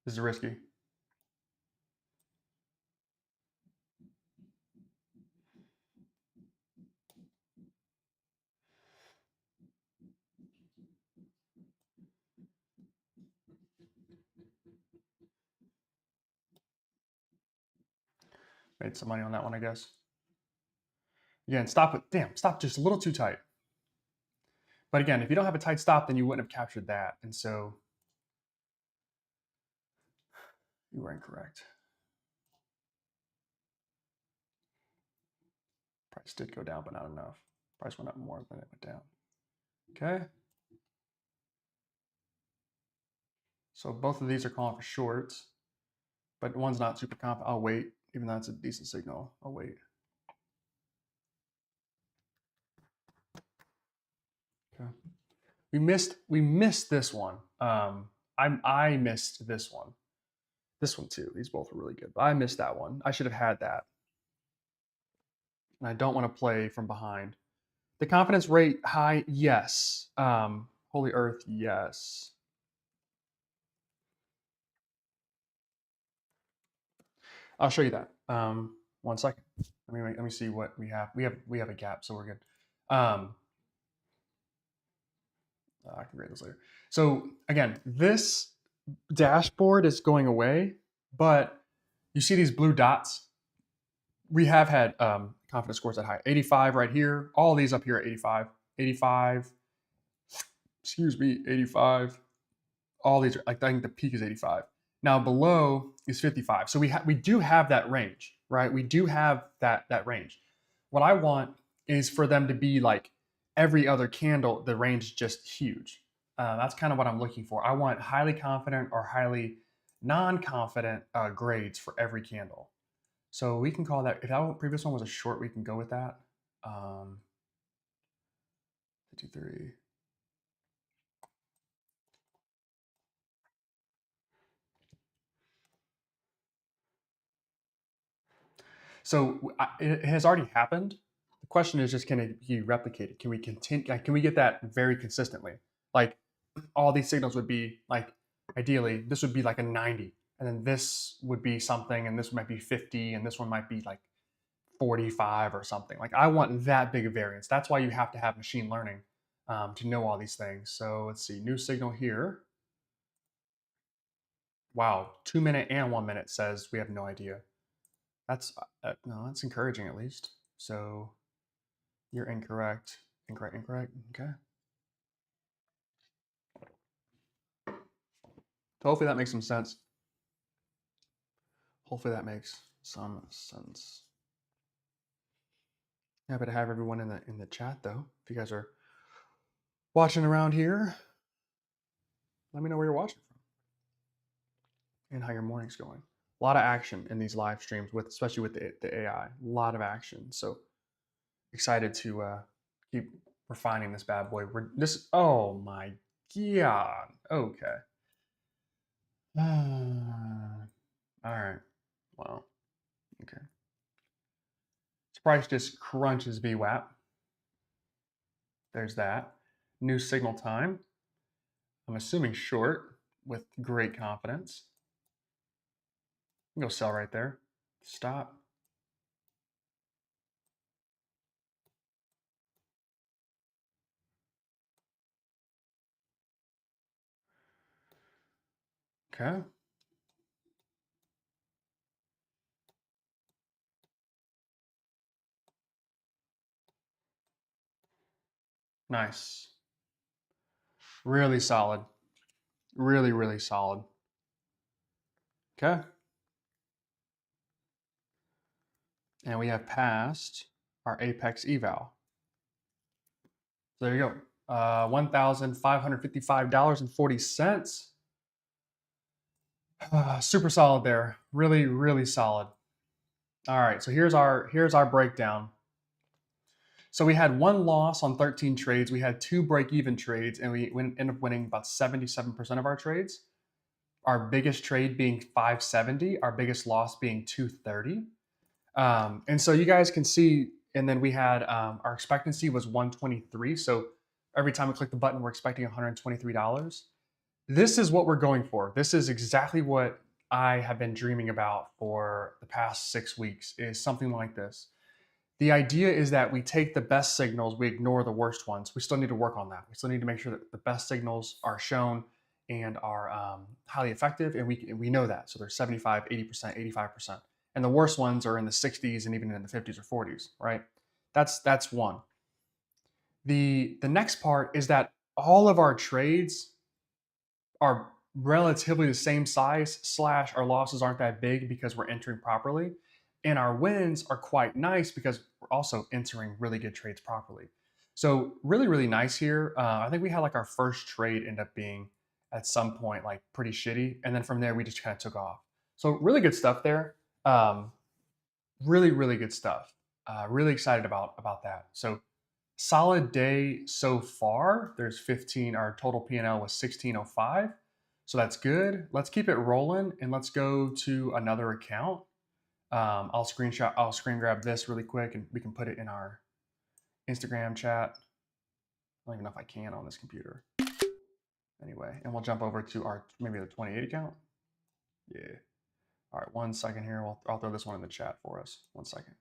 This is risky. Made some money on that one, I guess. Again, stop it. Damn, stop just a little too tight. But again, if you don't have a tight stop, then you wouldn't have captured that. And so you were incorrect. Price did go down, but not enough. Price went up more than it went down. Okay. So both of these are calling for shorts, but one's not super confident. I'll wait, even though it's a decent signal. I'll wait. Okay. We missed this one. I missed this one. This one too. These both were really good, but I missed that one. I should have had that. And I don't want to play from behind. The confidence rate high, yes. Holy Earth, yes. I'll show you that. 1 second. Let me see what we have. We have a gap, so we're good. I can grade this later. So again, this dashboard is going away, but you see these blue dots. We have had confidence scores that high. 85 right here. All these up here are 85. 85. Excuse me, 85. All these are like, I think the peak is 85. Now below is 55. So we do have that range, right? We do have that range. What I want is for them to be like every other candle, the range is just huge. That's kind of what I'm looking for. I want highly confident or highly non-confident grades for every candle. So we can call that, if that previous one was a short, we can go with that. 53. So it has already happened. The question is just, can it be replicated? Can we continue? Can we get that very consistently? Like all these signals would be like, ideally, this would be like a 90, and then this would be something, and this might be 50, and this one might be like 45 or something. Like I want that big a variance. That's why you have to have machine learning to know all these things. So let's see, new signal here. Wow, 2 minute and 1 minute says we have no idea. That's no, that's encouraging at least. So you're incorrect. Incorrect. Okay. So hopefully that makes some sense. Hopefully that makes some sense. Happy to have everyone in the chat though. If you guys are watching around here, let me know where you're watching from and how your morning's going. A lot of action in these live streams, with especially with the AI. A lot of action. So excited to keep refining this bad boy. Oh my god. Okay. All right. Well, okay. This price just crunches VWAP. There's that. New signal time. I'm assuming short with great confidence. Go sell right there. Stop. Okay. Nice. Really solid. Really, really solid. Okay. And we have passed our apex eval. So there you go. $1,555.40. Super solid there. Really, really solid. All right, so here's our breakdown. So we had one loss on 13 trades. We had 2 break-even trades, and we ended up winning about 77% of our trades. Our biggest trade being 570, our biggest loss being 230. And so you guys can see, and then we had our expectancy was 123. So every time we click the button, we're expecting $123. This is what we're going for. This is exactly what I have been dreaming about for the past 6 weeks, is something like this. The idea is that we take the best signals, we ignore the worst ones. We still need to work on that. We still need to make sure that the best signals are shown and are highly effective, and we know that. So they're 75, 80%, 85%. and the worst ones are in the 60s and even in the 50s or 40s, right? That's one. The next part is that all of our trades are relatively the same size, slash our losses aren't that big because we're entering properly, and our wins are quite nice because we're also entering really good trades properly. So really, really nice here. I think we had like our first trade end up being at some point like pretty shitty, and then from there we just kind of took off. So really good stuff there. Um, really, really good stuff. Really excited about that. So solid day so far. There's 15. Our total P&L was 1605. So that's good. Let's keep it rolling and let's go to another account. I'll screen grab this really quick and we can put it in our Instagram chat. I don't even know if I can on this computer. Anyway, and we'll jump over to our maybe the 28 account. Yeah. All right, 1 second here. I'll throw this one in the chat for us. 1 second.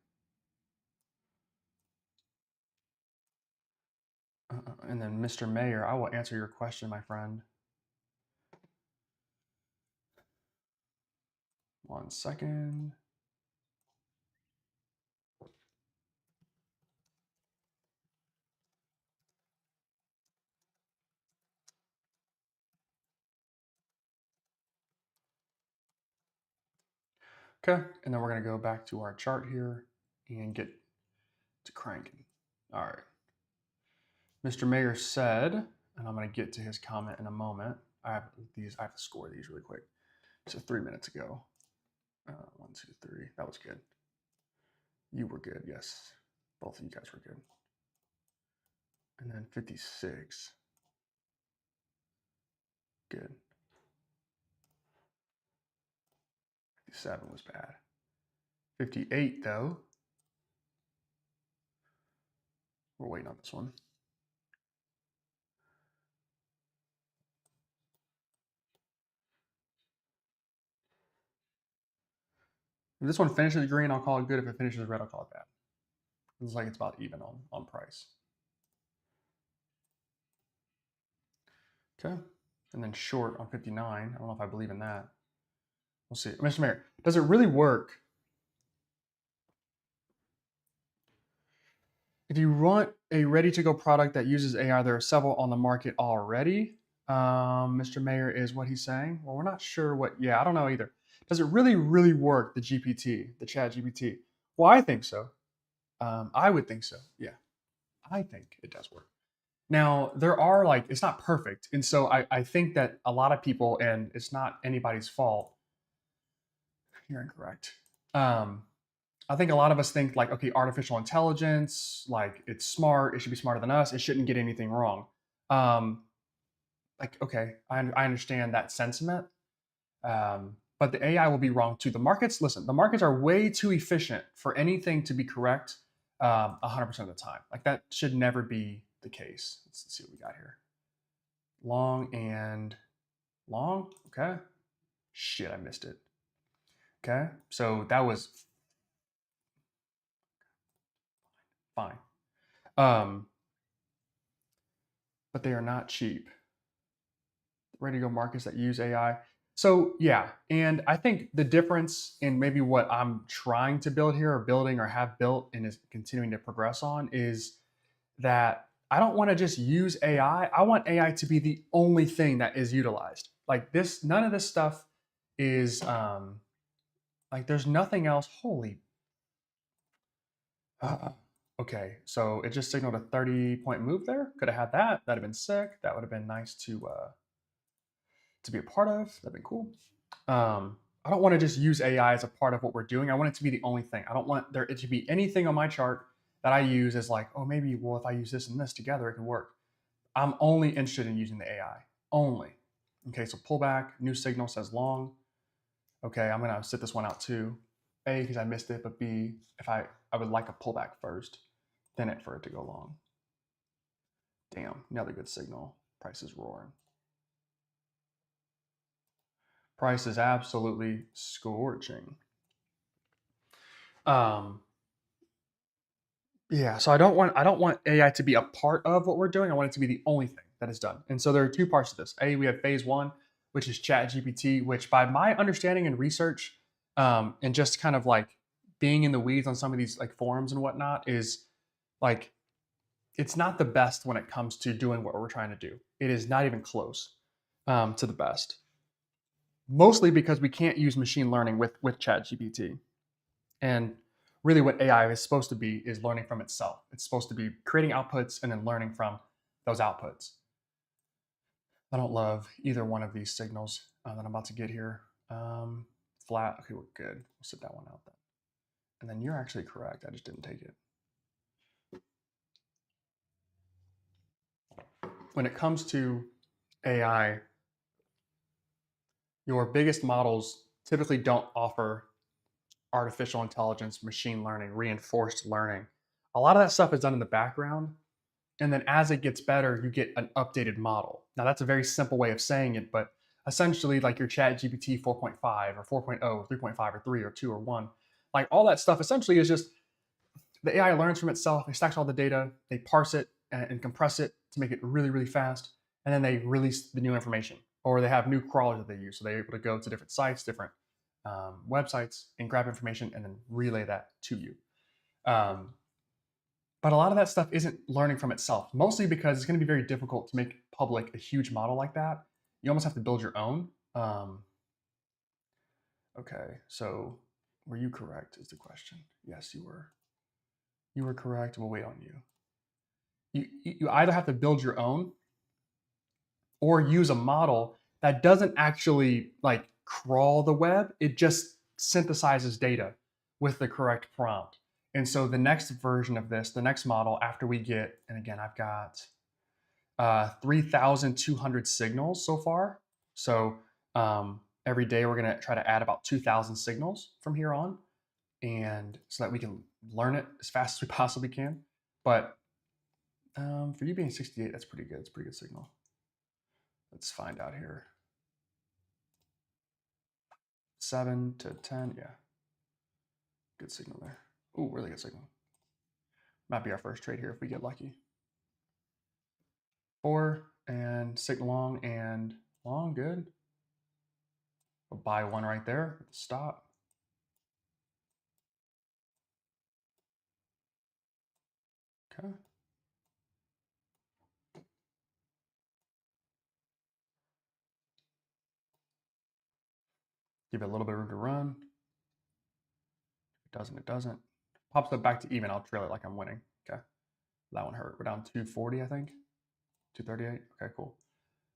And then Mr. Mayor, I will answer your question, my friend. 1 second. Okay, and then we're gonna go back to our chart here and get to cranking. All right. Mr. Mayor said, and I'm gonna get to his comment in a moment. I have to score these really quick. So 3 minutes ago. 1, 2, 3. That was good. You were good, yes. Both of you guys were good. And then 56. Good. 57 was bad. 58 though. We're waiting on this one. If this one finishes green, I'll call it good. If it finishes red, I'll call it bad. It looks like it's about even on price. Okay. And then short on 59. I don't know if I believe in that. We'll see. Mr. Mayor, does it really work if you want a ready-to-go product that uses AI? There are several on the market already. Mr. Mayor is what he's saying. Well, we're not sure what. Yeah, I don't know either. Does it really, really work? The GPT, the ChatGPT. Well, I think so. I would think so. Yeah, I think it does work. Now, there are like, it's not perfect. And so I think that a lot of people, and it's not anybody's fault. You're incorrect. I think a lot of us think like, okay, artificial intelligence, like it's smart, it should be smarter than us, it shouldn't get anything wrong. Like, okay, I understand that sentiment, but the AI will be wrong too. The markets, listen, the markets are way too efficient for anything to be correct 100% of the time. Like that should never be the case. Let's see what we got here. Long and long, okay. Shit, I missed it. Okay, so that was fine. But they are not cheap. Ready to go markets that use AI. So yeah, and I think the difference in maybe what I'm trying to build here or building or have built and is continuing to progress on is that I don't want to just use AI. I want AI to be the only thing that is utilized. Like this, none of this stuff is like there's nothing else. Holy okay, so it just signaled a 30-point move there. Could have had that. That'd have been sick. That would have been nice to be a part of. That'd be cool. I don't want to just use AI as a part of what we're doing. I want it to be the only thing. I don't want there it to be anything on my chart that I use as like, oh, maybe, well, if I use this and this together, it can work. I'm only interested in using the AI. Only. Okay, so pullback, new signal says long. Okay, I'm gonna sit this one out too. A, because I missed it, but B, if I would like a pullback first, then it for it to go long. Damn, another good signal. Price is roaring. Price is absolutely scorching. Yeah, so I don't want AI to be a part of what we're doing. I want it to be the only thing that is done. And so there are two parts to this. A, we have phase one, which is ChatGPT, which by my understanding and research, And just kind of like being in the weeds on some of these like forums and whatnot is like it's not the best when it comes to doing what we're trying to do. It is not even close to the best. Mostly because we can't use machine learning with ChatGPT. And really, what AI is supposed to be is learning from itself. It's supposed to be creating outputs and then learning from those outputs. I don't love either one of these signals that I'm about to get here. Flat. Okay, we're good. We'll sit that one out then. And then you're actually correct. I just didn't take it. When it comes to AI, your biggest models typically don't offer artificial intelligence, machine learning, reinforced learning. A lot of that stuff is done in the background. And then as it gets better, you get an updated model. Now, that's a very simple way of saying it, but essentially, like your ChatGPT 4.5 or 4.0 or 3.5 or 3 or 2 or 1, like all that stuff essentially is just the AI learns from itself. It stacks all the data, they parse it and compress it to make it really, really fast. And then they release the new information, or they have new crawlers that they use. So they're able to go to different sites, different websites, and grab information and then relay that to you. But a lot of that stuff isn't learning from itself, mostly because it's going to be very difficult to make public a huge model like that. You almost have to build your own. Okay, so were you correct is the question. Yes, you were. You were correct. We'll wait on you. You either have to build your own or use a model that doesn't actually like crawl the web. It just synthesizes data with the correct prompt. And so the next version of this, the next model after we get, and again, I've got 3,200 signals so far. So every day we're going to try to add about 2,000 signals from here on, and so that we can learn it as fast as we possibly can. But for you being 68, that's pretty good. It's a pretty good signal. Let's find out here. 7 to 10, yeah. Good signal there. Ooh, really good signal. Might be our first trade here if we get lucky. 4 and signal long and long, good. We'll buy one right there. Stop. Okay. Give it a little bit of room to run. It doesn't, it doesn't. Pops up back to even, I'll trail it like I'm winning. Okay. That one hurt. We're down 240, I think. 238. Okay, cool.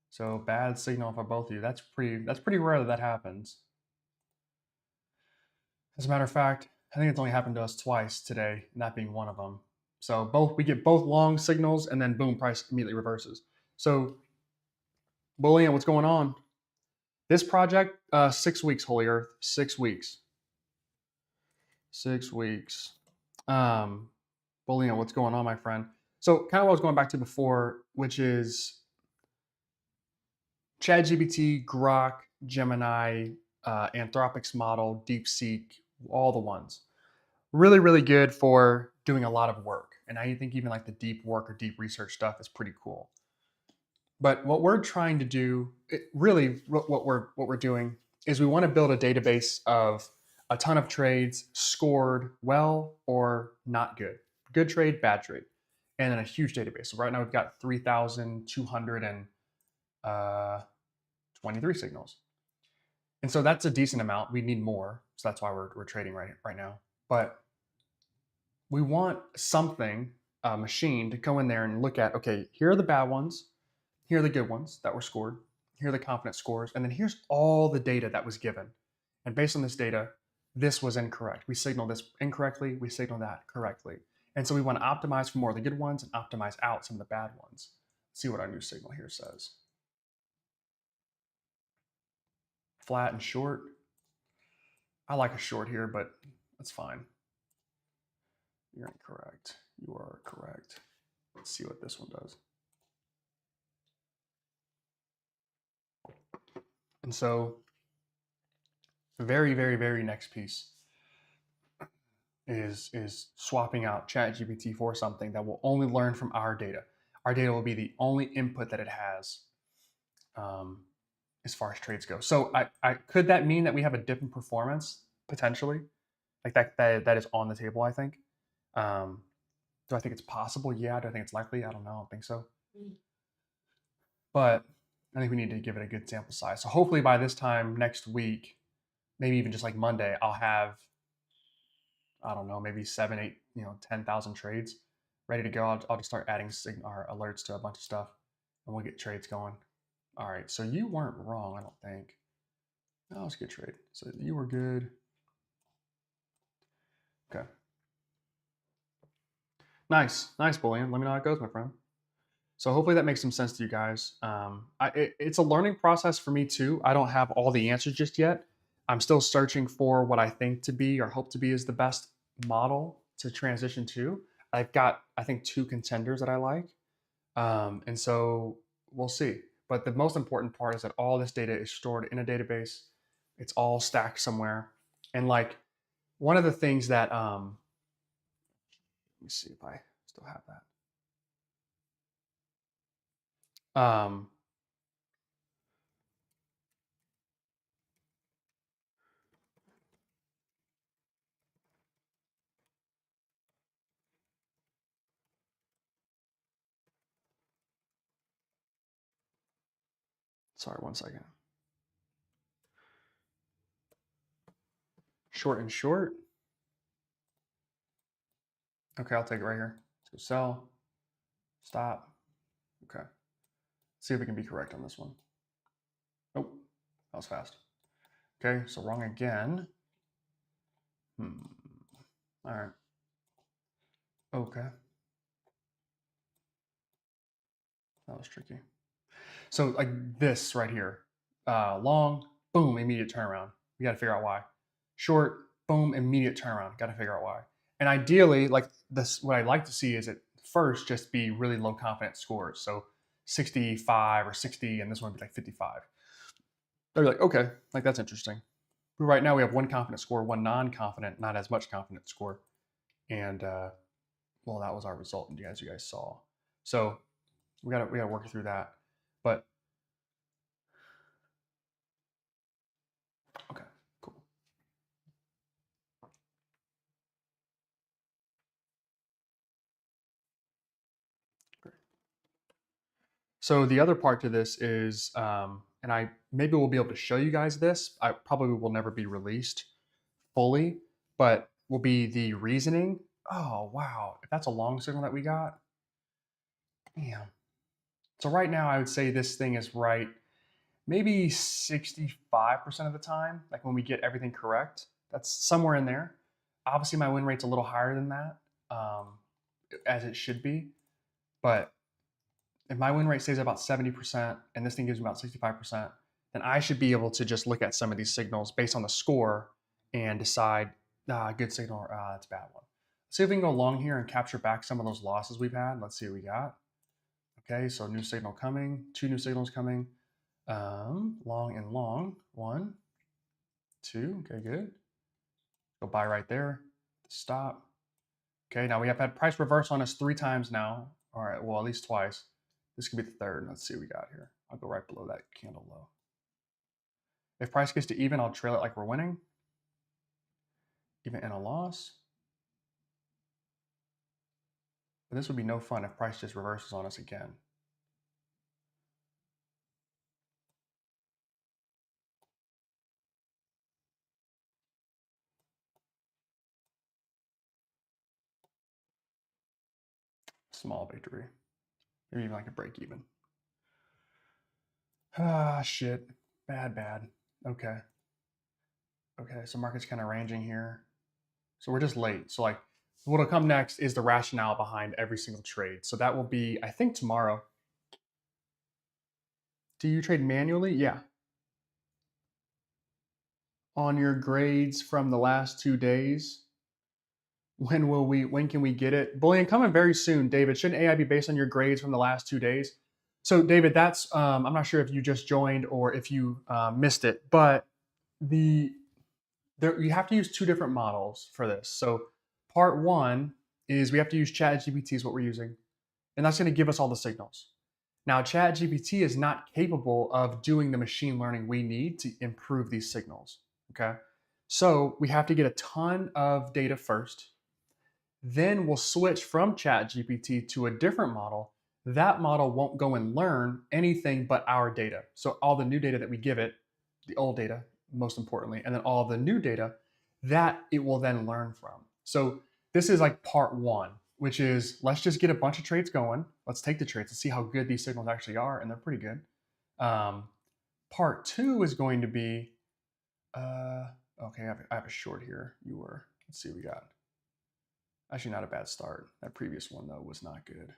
So bad signal for both of you. That's pretty rare that happens. As a matter of fact, I think it's only happened to us twice today, and that being one of them. So we get both long signals, and then boom, price immediately reverses. So, Bullion, what's going on? This project, 6 weeks, Holy Earth, 6 weeks. 6 weeks. Bullion, what's going on, my friend? So, kind of what I was going back to before, which is ChatGPT, Grok, Gemini, Anthropic's model, DeepSeek, all the ones. Really, really good for doing a lot of work. And I think even like the deep work or deep research stuff is pretty cool. But what we're trying to do, what we're doing is we want to build a database of a ton of trades scored well or not good. Good trade, bad trade. And then a huge database. So right now we've got 3,223 signals. And so that's a decent amount. We need more. So that's why we're trading right now. But we want something, a machine, to go in there and look at, okay, here are the bad ones, here are the good ones that were scored, here are the confidence scores, and then here's all the data that was given. And based on this data, this was incorrect. We signaled this incorrectly, we signaled that correctly. And so we want to optimize for more of the good ones and optimize out some of the bad ones. Let's see what our new signal here says. Flat and short. I like a short here, but that's fine. You're incorrect. You are correct. Let's see what this one does. And so the very, very, very next piece is swapping out ChatGPT for something that will only learn from our data. Our data will be the only input that it has as far as trades go. So could that mean that we have a dip in performance? potentially. Like that is on the table, I think. Um, do I think it's possible? Yeah. Do I think it's likely? I don't know. I don't think so. But I think we need to give it a good sample size. So hopefully by this time next week, maybe even just like Monday, I'll have, I don't know, maybe 7, 8, 10,000 trades ready to go. I'll just start adding our alerts to a bunch of stuff, and we'll get trades going. All right. So you weren't wrong, I don't think. That was a good trade. So you were good. Okay. Nice, Bullion. Let me know how it goes, my friend. So hopefully that makes some sense to you guys. It's a learning process for me too. I don't have all the answers just yet. I'm still searching for what I think to be or hope to be is the best model to transition to. I've got, I think, 2 contenders that I like. And so we'll see. But the most important part is that all this data is stored in a database. It's all stacked somewhere. And like one of the things that, let me see if I still have that. Sorry, one second. Short and short. Okay, I'll take it right here. So sell, stop. Okay. See if we can be correct on this one. Nope, that was fast. Okay, so wrong again. All right. Okay. That was tricky. So like this right here, long, boom, immediate turnaround. We got to figure out why. Short, boom, immediate turnaround. Got to figure out why. And ideally, like this, what I'd like to see is it first just be really low confidence scores. So 65 or 60, and this one would be like 55. They're like, okay, like that's interesting. But right now we have one confident score, one non-confident, not as much confident score, and well, that was our result, as you guys saw. So we gotta work through that. But okay, cool. Great. So the other part to this is, and I maybe we'll be able to show you guys this. I probably will never be released fully, but will be the reasoning. Oh wow, if that's a long signal that we got, damn. So right now I would say this thing is right maybe 65% of the time, like when we get everything correct. That's somewhere in there. Obviously, my win rate's a little higher than that, um, as it should be. But if my win rate stays at about 70% and this thing gives me about 65%, then I should be able to just look at some of these signals based on the score and decide, good signal or it's a bad one. Let's see if we can go long here and capture back some of those losses we've had. Let's see what we got. Okay, so new signal coming, 2 new signals coming. Long and long. 1, 2. Okay, good. Go buy right there. Stop. Okay, now we have had price reverse on us 3 times now. All right, well, at least twice. This could be the third. Let's see what we got here. I'll go right below that candle low. If price gets to even, I'll trail it like we're winning. Even in a loss. But this would be no fun if price just reverses on us again. Small victory. Maybe even like a break even. Ah, shit. Bad. Okay. Okay, so market's kind of ranging here. So we're just late. So like what'll come next is the rationale behind every single trade. So that will be, I think, tomorrow. Do you trade manually? Yeah. On your grades from the last 2 days. When can we get it? Bullion coming very soon, David. Shouldn't AI be based on your grades from the last 2 days? So David, that's I'm not sure if you just joined or if you missed it, but the you have to use 2 different models for this. So part 1 is we have to use ChatGPT is what we're using, and that's going to give us all the signals. Now, ChatGPT is not capable of doing the machine learning we need to improve these signals. Okay, So we have to get a ton of data first. Then we'll switch from ChatGPT to a different model. That model won't go and learn anything but our data. So all the new data that we give it, the old data, most importantly, and then all the new data that it will then learn from. So this is like part one, which is let's just get a bunch of traits going. Let's take the traits and see how good these signals actually are, and they're pretty good. Part two is going to be, okay, I have a short here. Let's see what we got. Actually, not a bad start. That previous one, though, was not good.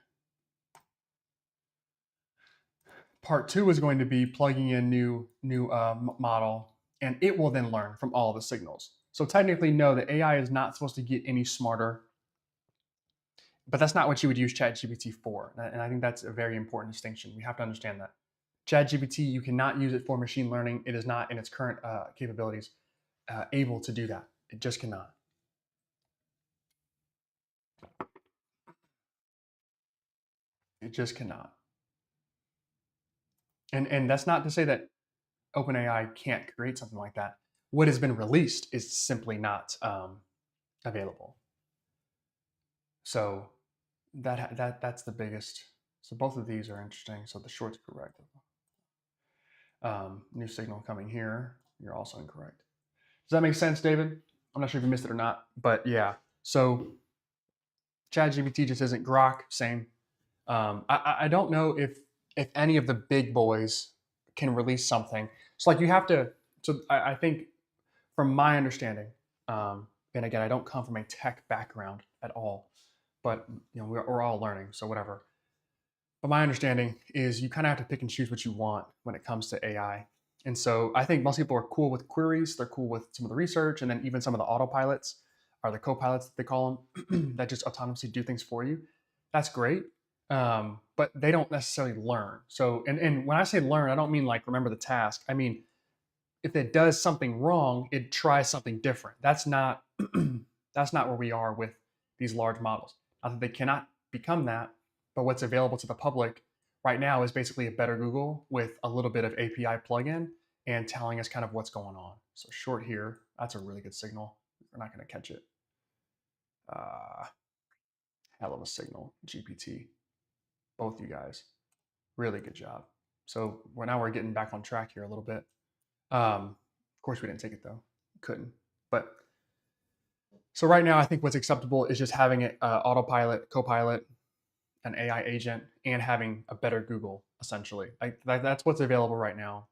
Part two is going to be plugging in new model, and it will then learn from all the signals. So technically, no, the AI is not supposed to get any smarter, but that's not what you would use ChatGPT for. And I think that's a very important distinction. We have to understand that. ChatGPT, you cannot use it for machine learning. It is not in its current capabilities able to do that. It just cannot. It just cannot. And that's not to say that OpenAI can't create something like that. What has been released is simply not available. So that's the biggest. So both of these are interesting. So the short's correct. New signal coming here. You're also incorrect. Does that make sense, David? I'm not sure if you missed it or not, but yeah. So ChatGPT just isn't Grok. Same. I don't know if any of the big boys can release something. So like you have to. So I think from my understanding, and again, I don't come from a tech background at all, but we're all learning, so whatever. But my understanding is you kind of have to pick and choose what you want when it comes to AI. And so I think most people are cool with queries. They're cool with some of the research, and then even some of the autopilots or the co-pilots that they call them that just autonomously do things for you. That's great, but they don't necessarily learn. So, and when I say learn, I don't mean like remember the task. I mean if it does something wrong, it tries something different. That's not that's not where we are with these large models. Not that they cannot become that, but what's available to the public right now is basically a better Google with a little bit of API plugin and telling us kind of what's going on. So short here, that's a really good signal. We're not going to catch it. Hell of a signal, GPT. Both you guys, really good job. So now we're getting back on track here a little bit. Of course, we didn't take it though. Couldn't. But so right now, I think what's acceptable is just having it autopilot, copilot, an AI agent, and having a better Google. Essentially, that's what's available right now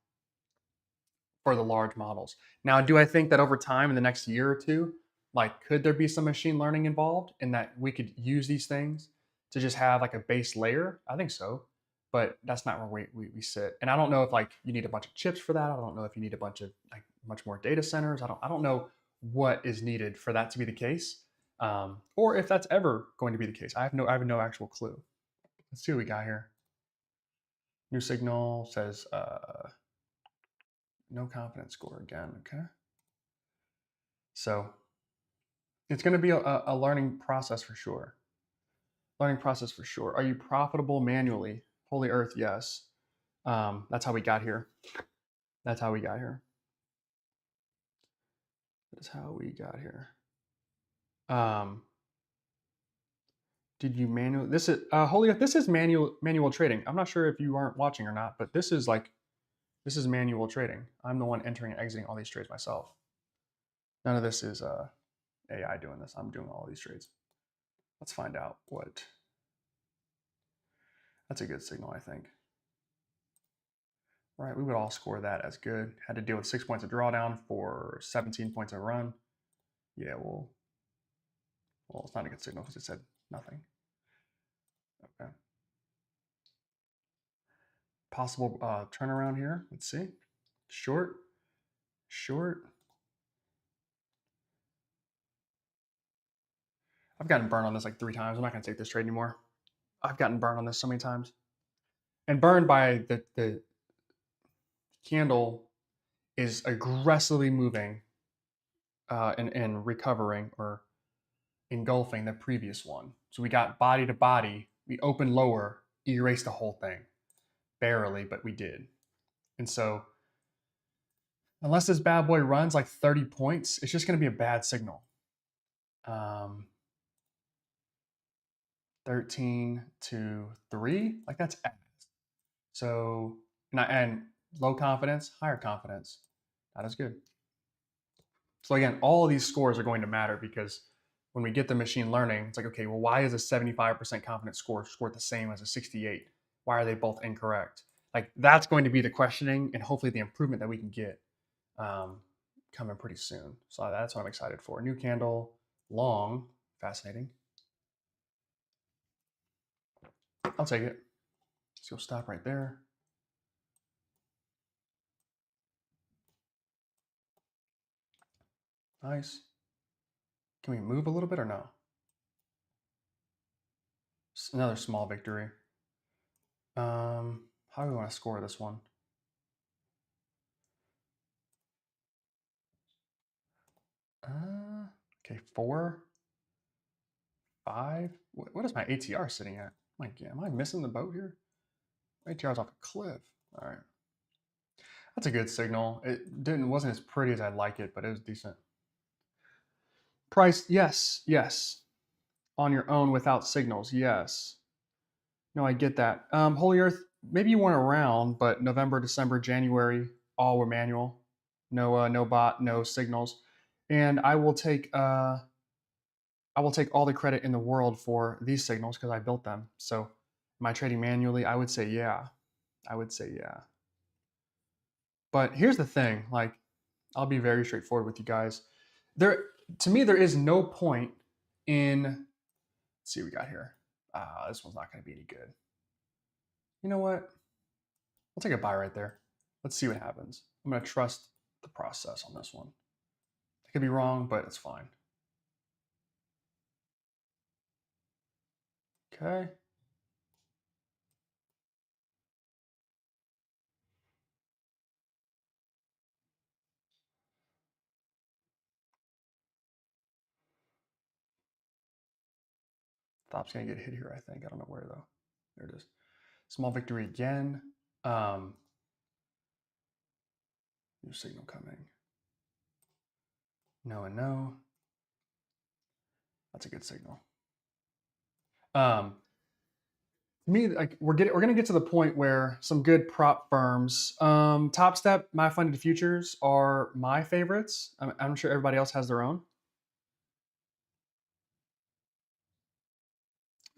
for the large models. Now, do I think that over time, in the next year or two, like could there be some machine learning involved, in that we could use these things to just have like a base layer? I think so, but that's not where we sit. And I don't know if like you need a bunch of chips for that. I don't know if you need a bunch of like much more data centers. I don't know what is needed for that to be the case, or if that's ever going to be the case. I have no actual clue. Let's see what we got here. New signal says no confidence score again. Okay, so it's going to be a learning process for sure. Learning process for sure. Are you profitable manually? Holy Earth, yes. That's how we got here. That's how we got here. That's how we got here. Did you manual? This is Holy Earth. This is manual trading. I'm not sure if you aren't watching or not, but this is manual trading. I'm the one entering and exiting all these trades myself. None of this is AI doing this. I'm doing all these trades. Let's find out what. That's a good signal, I think. Right, we would all score that as good. Had to deal with 6 points of drawdown for 17 points of run. Yeah, well, it's not a good signal because it said nothing. Okay. Possible turnaround here. Let's see. Short. I've gotten burned on this like 3 times. I'm not going to take this trade anymore. I've gotten burned on this so many times. And burned by the candle is aggressively moving and recovering or engulfing the previous one. So we got body to body. We opened lower, erased the whole thing. Barely, but we did. And so Unless this bad boy runs like 30 points, it's just going to be a bad signal. 13 to 3, like that's ass. So, and low confidence, higher confidence. That is good. So again, all of these scores are going to matter because when we get the machine learning, it's like, okay, well, why is a 75% confidence score scored the same as a 68? Why are they both incorrect? Like that's going to be the questioning and hopefully the improvement that we can get coming pretty soon. So that's what I'm excited for. New candle, long, fascinating. I'll take it. Let's go stop right there. Nice. Can we move a little bit or no? Another small victory. How do we want to score this one? Okay, 4, 5. What is my ATR sitting at? Am I missing the boat here? My ATR's off a cliff. All right. That's a good signal. It wasn't as pretty as I'd like it, but it was decent. Price, yes, yes. On your own without signals, yes. No, I get that. Holy Earth, maybe you weren't around, but November, December, January, all were manual. No bot, no signals. And I will take all the credit in the world for these signals because I built them. So am I trading manually? I would say yeah. I would say yeah. But here's the thing, like I'll be very straightforward with you guys. To me, there is no point in, let's see what we got here. This one's not going to be any good. You know what? We'll take a buy right there. Let's see what happens. I'm going to trust the process on this one. I could be wrong, but it's fine. Okay. Stop's going to get hit here, I think. I don't know where, though. There it is. Small victory again. New signal coming. No and no. That's a good signal. To me, like we're gonna get to the point where some good prop firms, Top Step, My Funded Futures are my favorites. I'm sure everybody else has their own.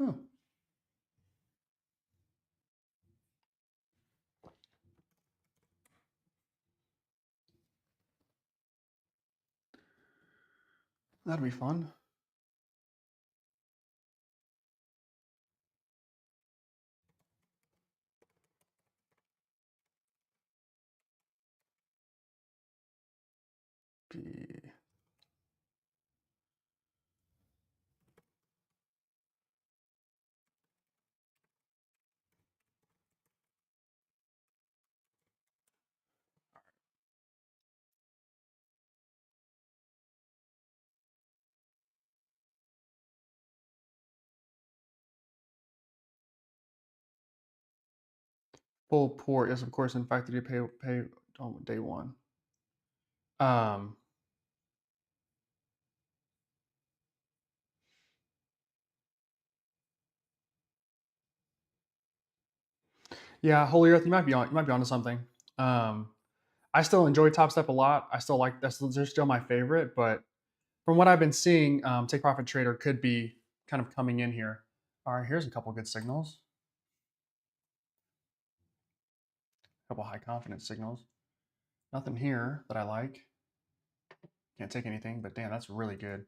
Oh, that'll be fun. Be full port. Yes, of course. In fact, did you pay on day one? Um, yeah, Holy Earth, you might be onto something. Um, I still enjoy Top Step a lot. I still like they're still my favorite, but from what I've been seeing, Take Profit Trader could be kind of coming in here. All right, here's a couple good signals. A couple high confidence signals. Nothing here that I like. Can't take anything, but damn, that's really good.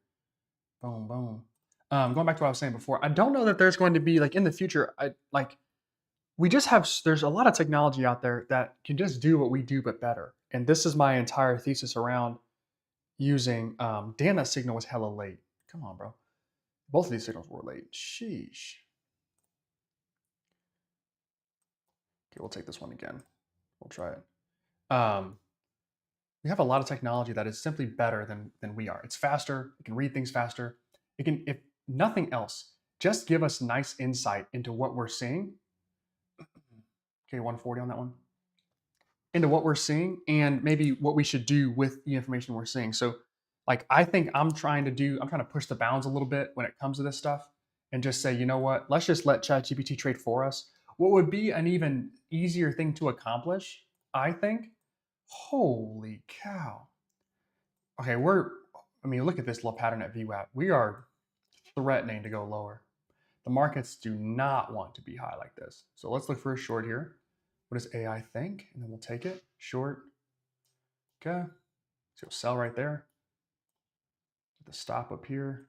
Boom, boom. Going back to what I was saying before, I don't know that there's going to be like in the future. We just have there's a lot of technology out there that can just do what we do but better. And this is my entire thesis around using. Damn, that signal was hella late. Come on, bro. Both of these signals were late. Sheesh. Okay, we'll take this one again. We'll try it. We have a lot of technology that is simply better than we are. It's faster. It can read things faster. It can, if nothing else, just give us nice insight into what we're seeing. Okay, 140 on that one. into what we're seeing and maybe what we should do with the information we're seeing. So, like, I think I'm trying to push the bounds a little bit when it comes to this stuff and just say, you know what, let's just let ChatGPT trade for us. What would be an even easier thing to accomplish, I think? Holy cow. Okay, I mean, look at this little pattern at VWAP. We are threatening to go lower. The markets do not want to be high like this. So let's look for a short here. What does AI think? And then we'll take it. Short. Okay. So sell right there. The stop up here.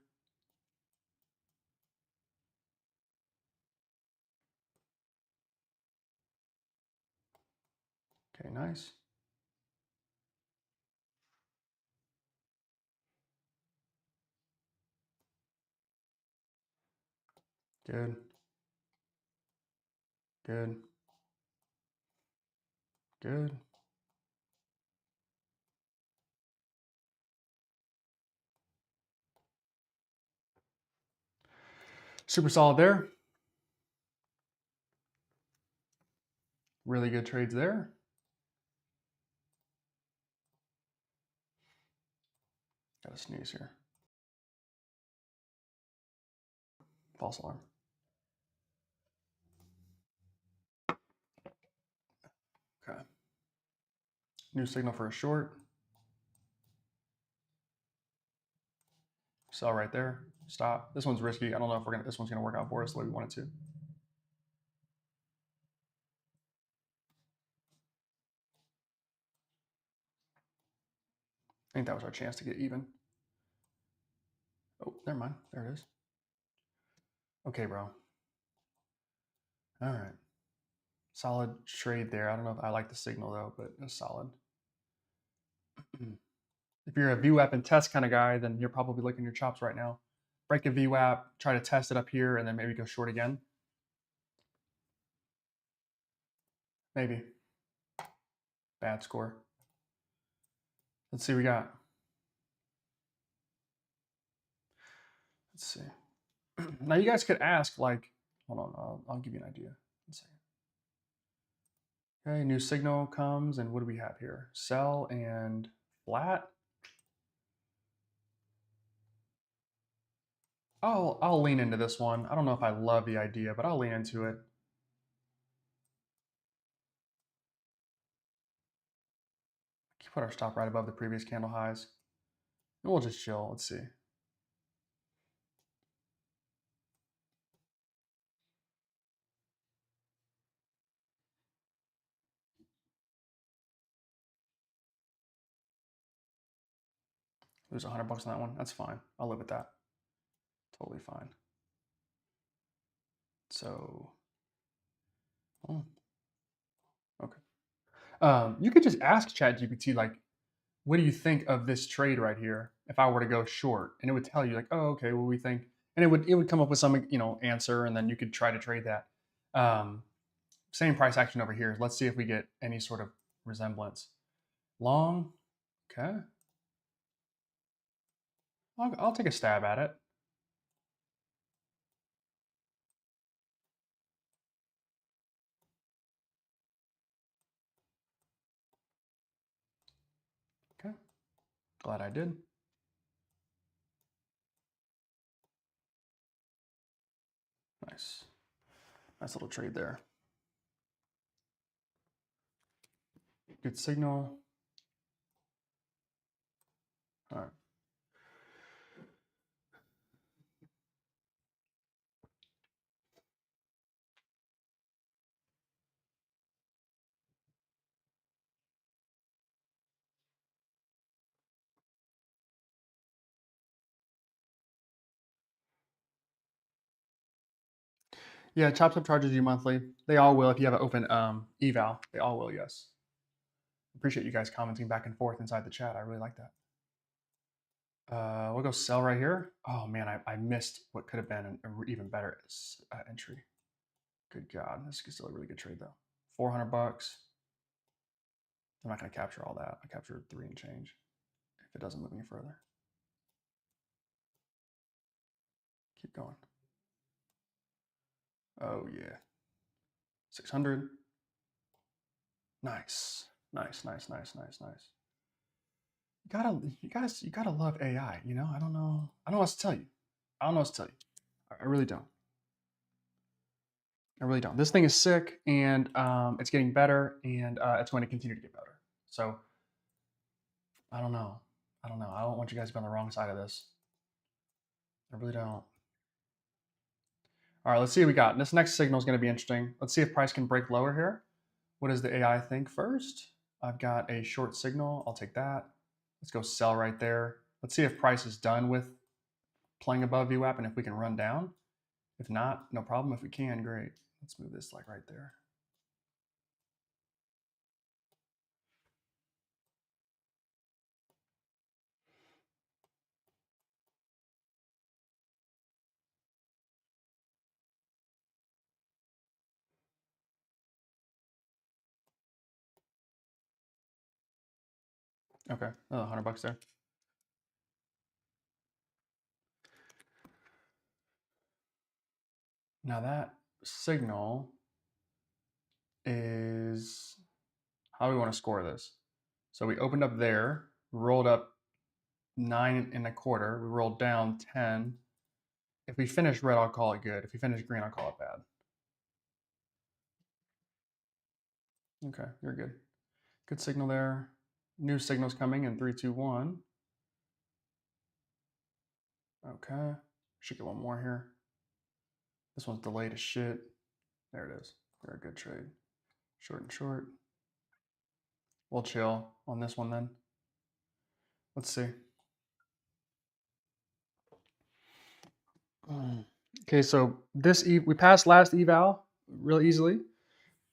Okay, nice. Good. Good. Good. Super solid there. Really good trades there. Got to sneeze here. False alarm. Okay. New signal for a short. Sell right there. Stop. This one's risky. I don't know if this one's gonna work out for us the way we want it to. I think that was our chance to get even. Oh, never mind. There it is. Okay, bro. All right. Solid trade there. I don't know if I like the signal though, but it's solid. If you're a VWAP and test kind of guy, then you're probably licking your chops right now. Break a VWAP, try to test it up here, and then maybe go short again. Maybe. Bad score. Let's see what we got. Let's see. Now you guys could ask, like, hold on, I'll give you an idea. Let's see. Okay, new signal comes, and what do we have here? Sell and flat. I'll lean into this one. I don't know if I love the idea, but I'll lean into it. Put our stop right above the previous candle highs. And we'll just chill. Let's see. Lose $100 on that one. That's fine. I'll live with that. Totally fine. So, oh, okay. You could just ask ChatGPT, like, what do you think of this trade right here? If I were to go short, and it would tell you, like, oh, okay, well, we think, and it would come up with some, answer, and then you could try to trade that. Same price action over here. Let's see if we get any sort of resemblance. Long, okay. I'll take a stab at it. Okay, glad I did. Nice. Nice little trade there. Good signal. All right. Yeah, Chopstep charges you monthly. They all will if you have an open eval. They all will, yes. Appreciate you guys commenting back and forth inside the chat. I really like that. We'll go sell right here. Oh man, I missed what could have been an even better entry. Good God, this is still a really good trade though. $400. I'm not gonna capture all that. I captured 3 and change if it doesn't move any further. Keep going. Oh yeah. 600. Nice. Nice, nice, nice, nice, nice. You gotta love AI. You know, I don't know. I don't know what to tell you. I don't know what to tell you. I really don't. I really don't. This thing is sick, and it's getting better, and it's going to continue to get better. So I don't know. I don't know. I don't want you guys to be on the wrong side of this. I really don't. All right, let's see what we got. This next signal is going to be interesting. Let's see if price can break lower here. What does the AI think first? I've got a short signal. I'll take that. Let's go sell right there. Let's see if price is done with playing above VWAP and if we can run down. If not, no problem. If we can, great. Let's move this like right there. Okay, another $100 there. Now that signal is how we want to score this. So we opened up there, rolled up 9.25, we rolled down 10. If we finish red, I'll call it good. If we finish green, I'll call it bad. Okay, you're good. Good signal there. New signals coming in 3, 2, 1. Okay, should get one more here. This one's delayed as shit. There it is. Very good trade. Short and short. We'll chill on this one then. Let's see. Okay, so this we passed last eval real easily.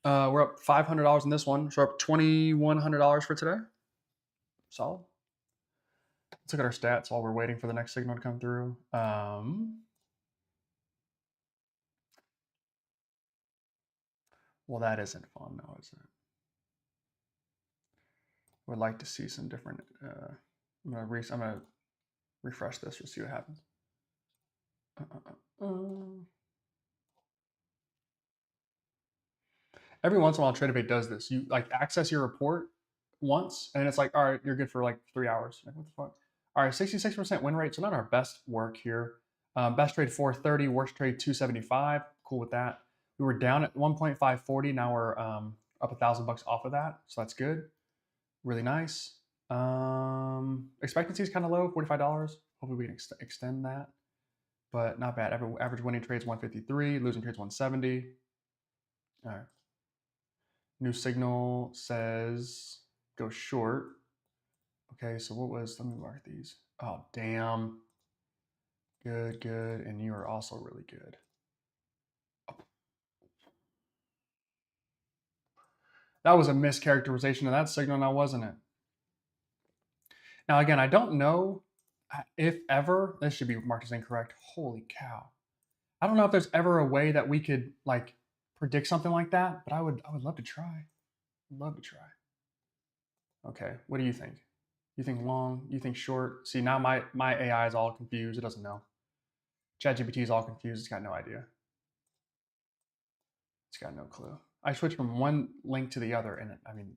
We're up $500 in this one. So we're up $2,100 for today. Solid. Let's look at our stats while we're waiting for the next signal to come through. Well, that isn't fun now, is it? Would like to see some different. I'm gonna refresh this to see what happens. Every once in a while, TradeAway does this. You like access your report once, and it's like, all right, you're good for like 3 hours. Like, what the fuck? All right, 66% win rate. So not our best work here. Best trade 430, worst trade 275. Cool with that. We were down at 1.540. Now we're up $1,000 off of that, so that's good. Really nice. Expectancy is kind of low, $45. Hopefully we can extend that, but not bad. Average winning trades 153, losing trades 170. All right. New signal says go short. Okay, so what was, let me mark these. Oh, damn. Good, good. And you are also really good. That was a mischaracterization of that signal now, wasn't it? Now, again, I don't know if ever, this should be marked as incorrect. Holy cow. I don't know if there's ever a way that we could like predict something like that, but I would love to try. Love to try. Okay, what do you think? You think long? You think short? See, now my AI is all confused. It doesn't know. ChatGPT is all confused. It's got no idea. It's got no clue. I switched from one link to the other, and I mean,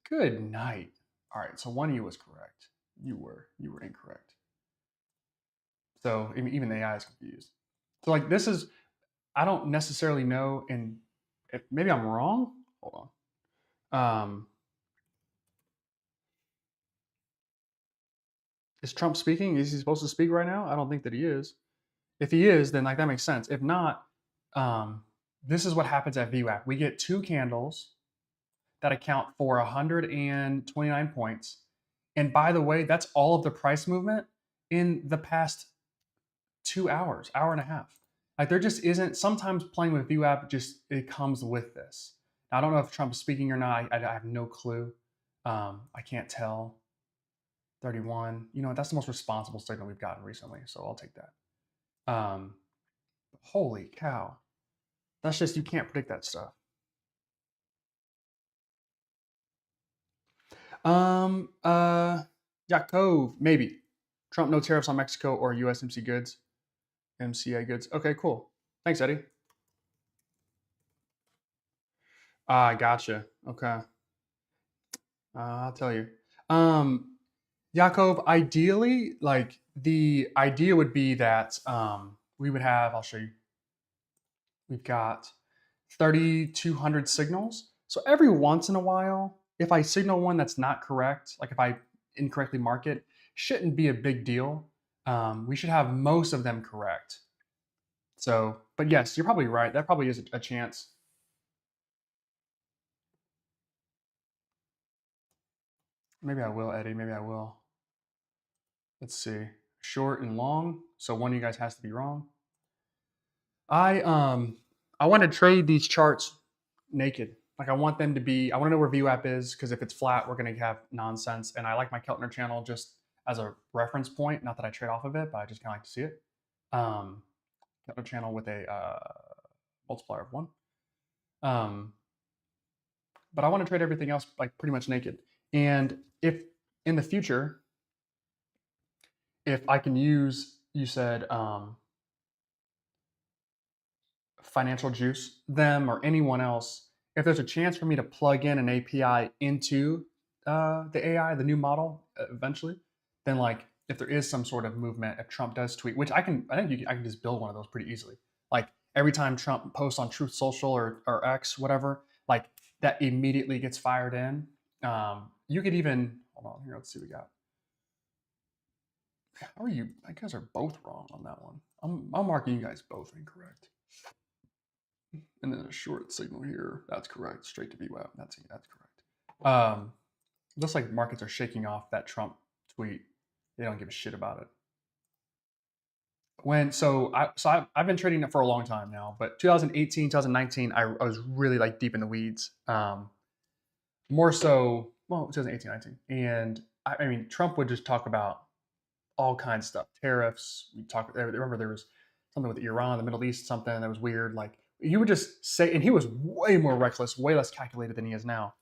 good night. All right, so one of you was correct. You were incorrect. So even the AI is confused. So like this is, I don't necessarily know, and if maybe I'm wrong. Hold on. Is Trump speaking? Is he supposed to speak right now? I don't think that he is. If he is, then like that makes sense. If not, this is what happens at VWAP. We get two candles that account for 129 points. And by the way, that's all of the price movement in the past 2 hours, hour and a half. Like there just isn't, sometimes playing with VWAP just, it comes with this. Now, I don't know if Trump's speaking or not. I have no clue. I can't tell. 31. You know what? That's the most responsible signal we've gotten recently. So I'll take that. Holy cow. That's just, you can't predict that stuff. Yakov, maybe. Trump, no tariffs on Mexico or USMC goods. MCA goods. Okay, cool. Thanks, Eddie. Ah, gotcha. Okay. I'll tell you. Yaakov, ideally, like the idea would be that we would have, I'll show you, we've got 3,200 signals. So every once in a while, if I signal one that's not correct, like if I incorrectly mark it, shouldn't be a big deal. We should have most of them correct. So, but yes, you're probably right. That probably is a chance. Maybe I will, Eddie. Maybe I will. Let's see. Short and long. So one of you guys has to be wrong. I um I want to trade these charts naked. Like I want them to be. I want to know where VWAP is because if it's flat, we're gonna have nonsense. And I like my Keltner channel just as a reference point. Not that I trade off of it, but I just kind of like to see it. Um, Keltner channel with a multiplier of one. Um, but I want to trade everything else like pretty much naked. And if in the future, if I can use, you said financial juice, them or anyone else, if there's a chance for me to plug in an API into the AI, the new model, eventually, then like if there is some sort of movement, if Trump does tweet, which I think I can just build one of those pretty easily. Like every time Trump posts on Truth Social or X, whatever, like that immediately gets fired in. You could even hold on here. Let's see what we got. How are you? You guys are both wrong on that one. I'm marking you guys both incorrect. And then a short signal here. That's correct. Straight to VWAP. That's correct. Looks like markets are shaking off that Trump tweet. They don't give a shit about it. I've been trading it for a long time now, but 2018, 2019, I was really like deep in the weeds. More so, well, 2018, 19, and I mean Trump would just talk about all kinds of stuff, tariffs. We talked. I remember there was something with Iran, the Middle East, something that was weird. Like he would just say, and he was way more reckless, way less calculated than he is now.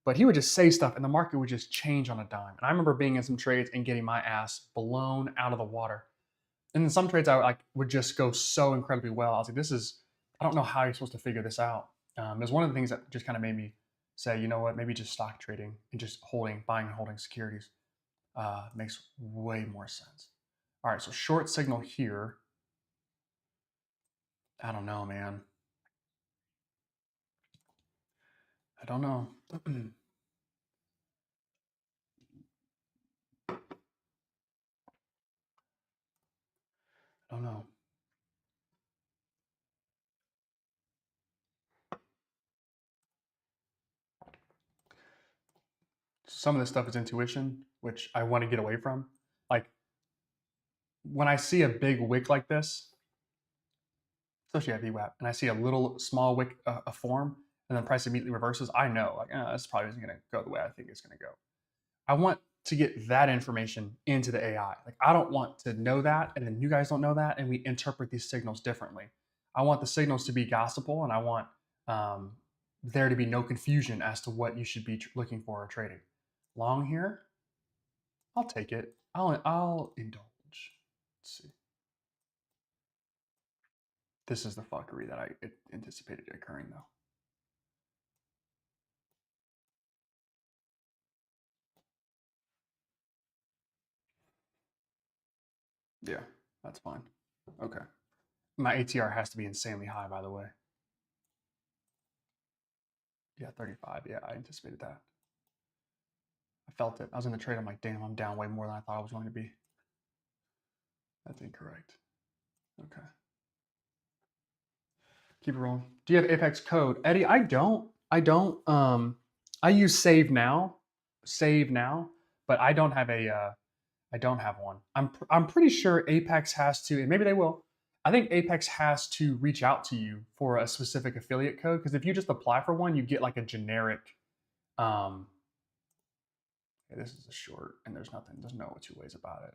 But he would just say stuff, and the market would just change on a dime. And I remember being in some trades and getting my ass blown out of the water. And in some trades, I like would just go so incredibly well. I was like, this is, I don't know how you're supposed to figure this out. It was one of the things that just kind of made me say, you know what, maybe just stock trading and just buying and holding securities makes way more sense. All right, so short signal here. I don't know, man. I don't know. I don't know. Some of this stuff is intuition, which I want to get away from. Like when I see a big wick like this, especially at VWAP, and I see a little small wick, a form, and then price immediately reverses, I know like this probably isn't going to go the way I think it's going to go. I want to get that information into the AI. Like I don't want to know that, and then you guys don't know that, and we interpret these signals differently. I want the signals to be gospel, and I want um, there to be no confusion as to what you should be looking for or trading. Long here, I'll take it. I'll indulge. Let's see. This is the fuckery that I anticipated occurring, though. Yeah, that's fine. Okay. My ATR has to be insanely high, by the way. Yeah, 35. Yeah, I anticipated that. I felt it. I was in the trade. I'm like, damn, I'm down way more than I thought I was going to be. That's incorrect. Okay. Keep it rolling. Do you have Apex code? Eddie, I don't. I don't. I use save now. Save now, but I don't have a I don't have one. I'm pretty sure Apex has to, and maybe they will. I think Apex has to reach out to you for a specific affiliate code because if you just apply for one, you get like a generic. Um, okay, this is a short, and there's nothing. There's no two ways about it.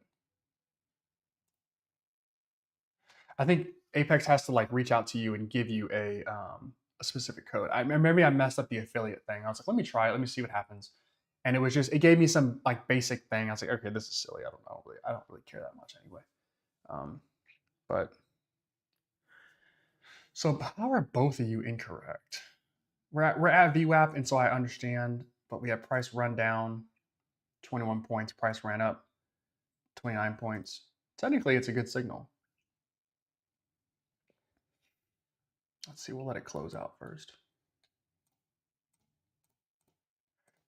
I think Apex has to like reach out to you and give you a specific code. Maybe I messed up the affiliate thing. I was like, let me try it. Let me see what happens. And it was just it gave me some like basic thing. I was like, okay, this is silly. I don't really care that much anyway. Um, but so how are both of you incorrect? We're at VWAP, and so I understand. but we have price run down 21 points, price ran up 29 points. Technically, it's a good signal. Let's see, we'll let it close out first.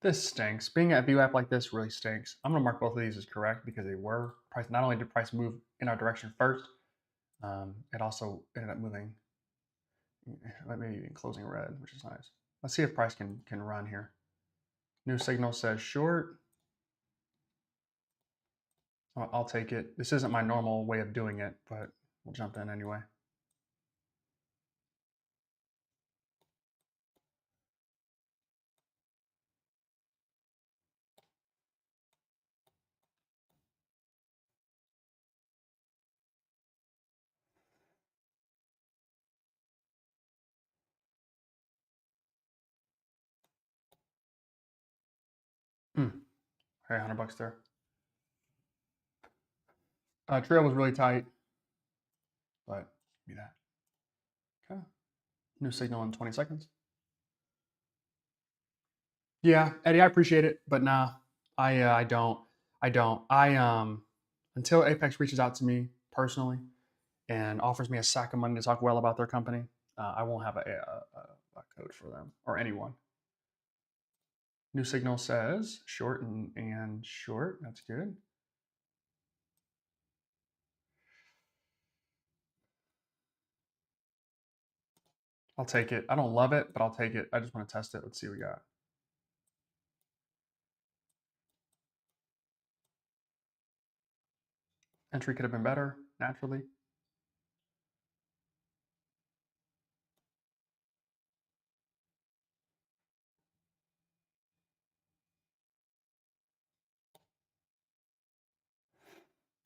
This stinks. Being at VWAP like this really stinks. I'm gonna mark both of these as correct because they were price. Not only did price move in our direction first, it also ended up moving, maybe even closing red, which is nice. Let's see if price can run here. New signal says short. I'll take it. This isn't my normal way of doing it, but we'll jump in anyway. Okay, $100 there. Trail was really tight, but be that. Okay. New signal in 20 seconds. Yeah, Eddie, I appreciate it, but nah, I don't. Until Apex reaches out to me personally and offers me a sack of money to talk well about their company, I won't have a code for them or anyone. New signal says short and short. That's good. I'll take it. I don't love it, but I'll take it. I just want to test it. Let's see what we got. Entry could have been better, naturally.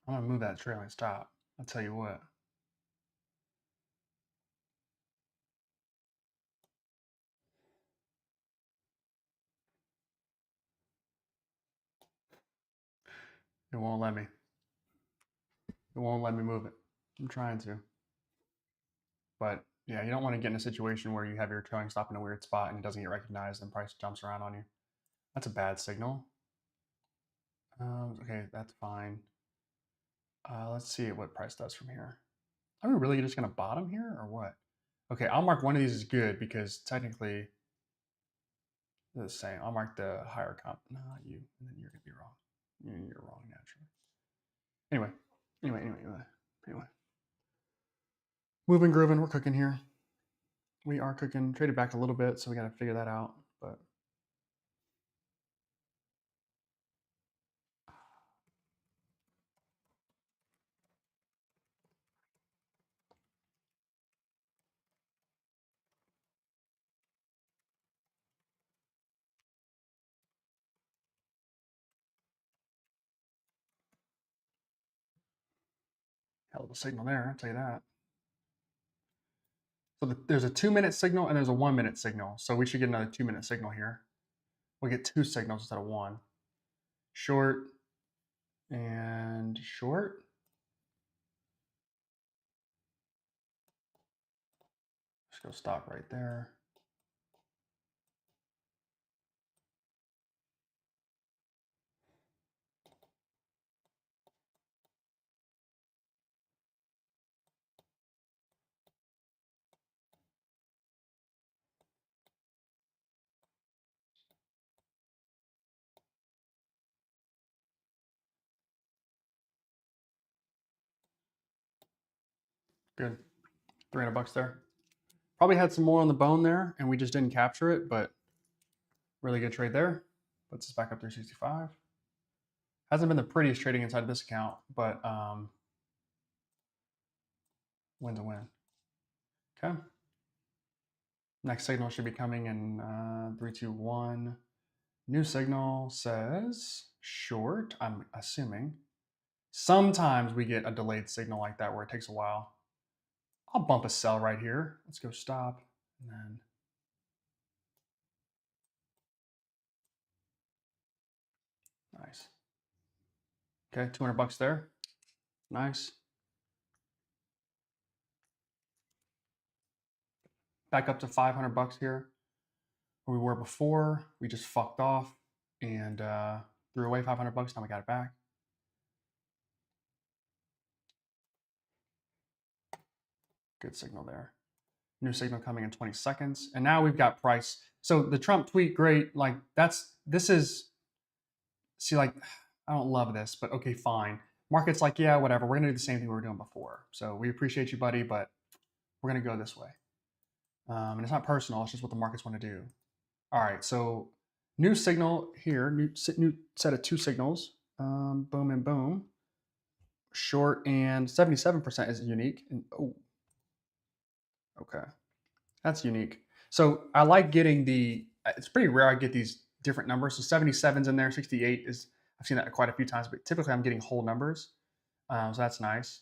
I'm gonna move that trailing stop. I'll tell you what. It won't let me. It won't let me move it. I'm trying to. But yeah, you don't want to get in a situation where you have your trailing stop in a weird spot and it doesn't get recognized and price jumps around on you. That's a bad signal. Okay, that's fine. Let's see what price does from here. Are we really just going to bottom here or what? Okay, I'll mark one of these as good because technically they're the same. I'll mark the higher comp. No, not you. And then you're going to be wrong. You're wrong naturally. Anyway. Moving, grooving, we're cooking here. We are cooking. Traded back a little bit, so we got to figure that out. But hell of a signal there, I'll tell you that. So there's a 2-minute signal and there's a 1-minute signal. So we should get another 2-minute signal here. We'll get 2 signals instead of 1. Short and short. Just go stop right there. Good. $300 there. Probably had some more on the bone there and we just didn't capture it, but really good trade there. Puts us back up 365. Hasn't been the prettiest trading inside of this account, but win's a win. Okay. Next signal should be coming in 3, 2, 1. New signal says short, I'm assuming. Sometimes we get a delayed signal like that where it takes a while. I'll bump a sell right here. Let's go stop. And then nice. Okay, $200 there. Nice. Back up to $500 here. where we were before. We just fucked off and threw away 500 bucks. Now we got it back. Good signal there. New signal coming in 20 seconds. And now we've got price. So the Trump tweet, great. Like this is, see, like, I don't love this, but okay, fine. Market's like, yeah, whatever. We're going to do the same thing we were doing before. So we appreciate you, buddy, but we're going to go this way. And it's not personal. It's just what the markets want to do. All right. So new signal here, new set of two signals. Boom and boom. Short and 77% is unique. And oh, okay. That's unique. So I like getting it's pretty rare I get these different numbers. So 77's in there, 68 is, I've seen that quite a few times, but typically I'm getting whole numbers. So that's nice.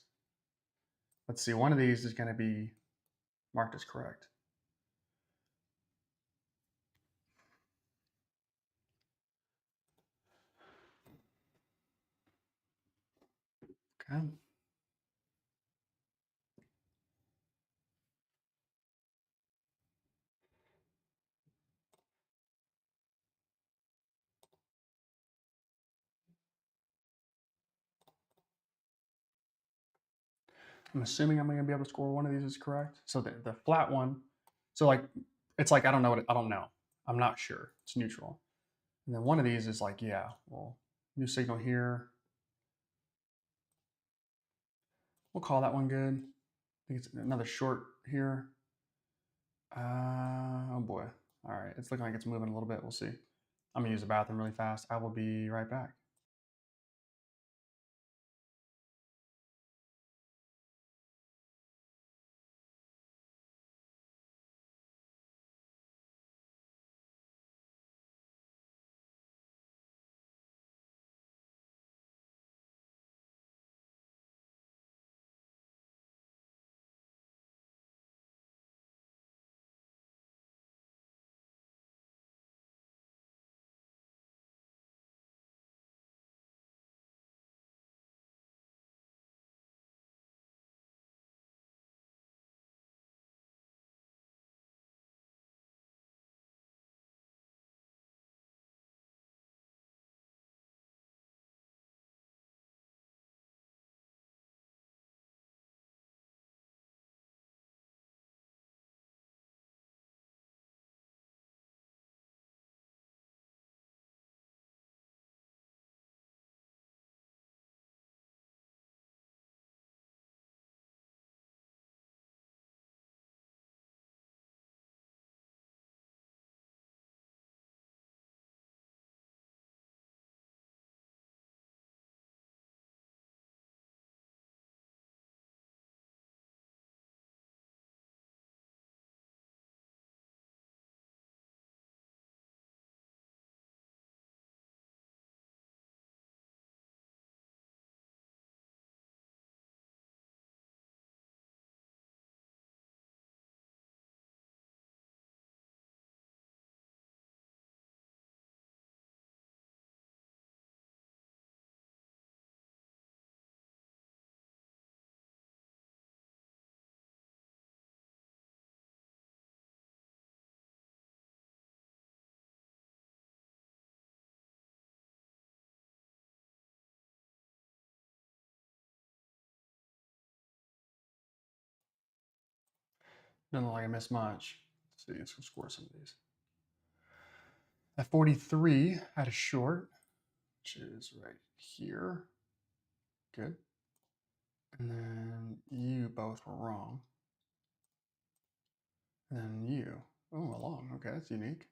Let's see, one of these is going to be marked as correct. Okay. I'm assuming I'm going to be able to score one of these is correct. So the flat one, so like, it's like, I don't know. I don't know. I'm not sure. It's neutral. And then one of these is like, yeah, well, new signal here. We'll call that one good. I think it's another short here. Oh boy. All right. It's looking like it's moving a little bit. We'll see. I'm going to use the bathroom really fast. I will be right back. Doesn't look like I missed much. Let's see. Let's score some of these. At 43, I had a short, which is right here. Good. And then you both were wrong. And then you. Oh, a long. Okay, that's unique.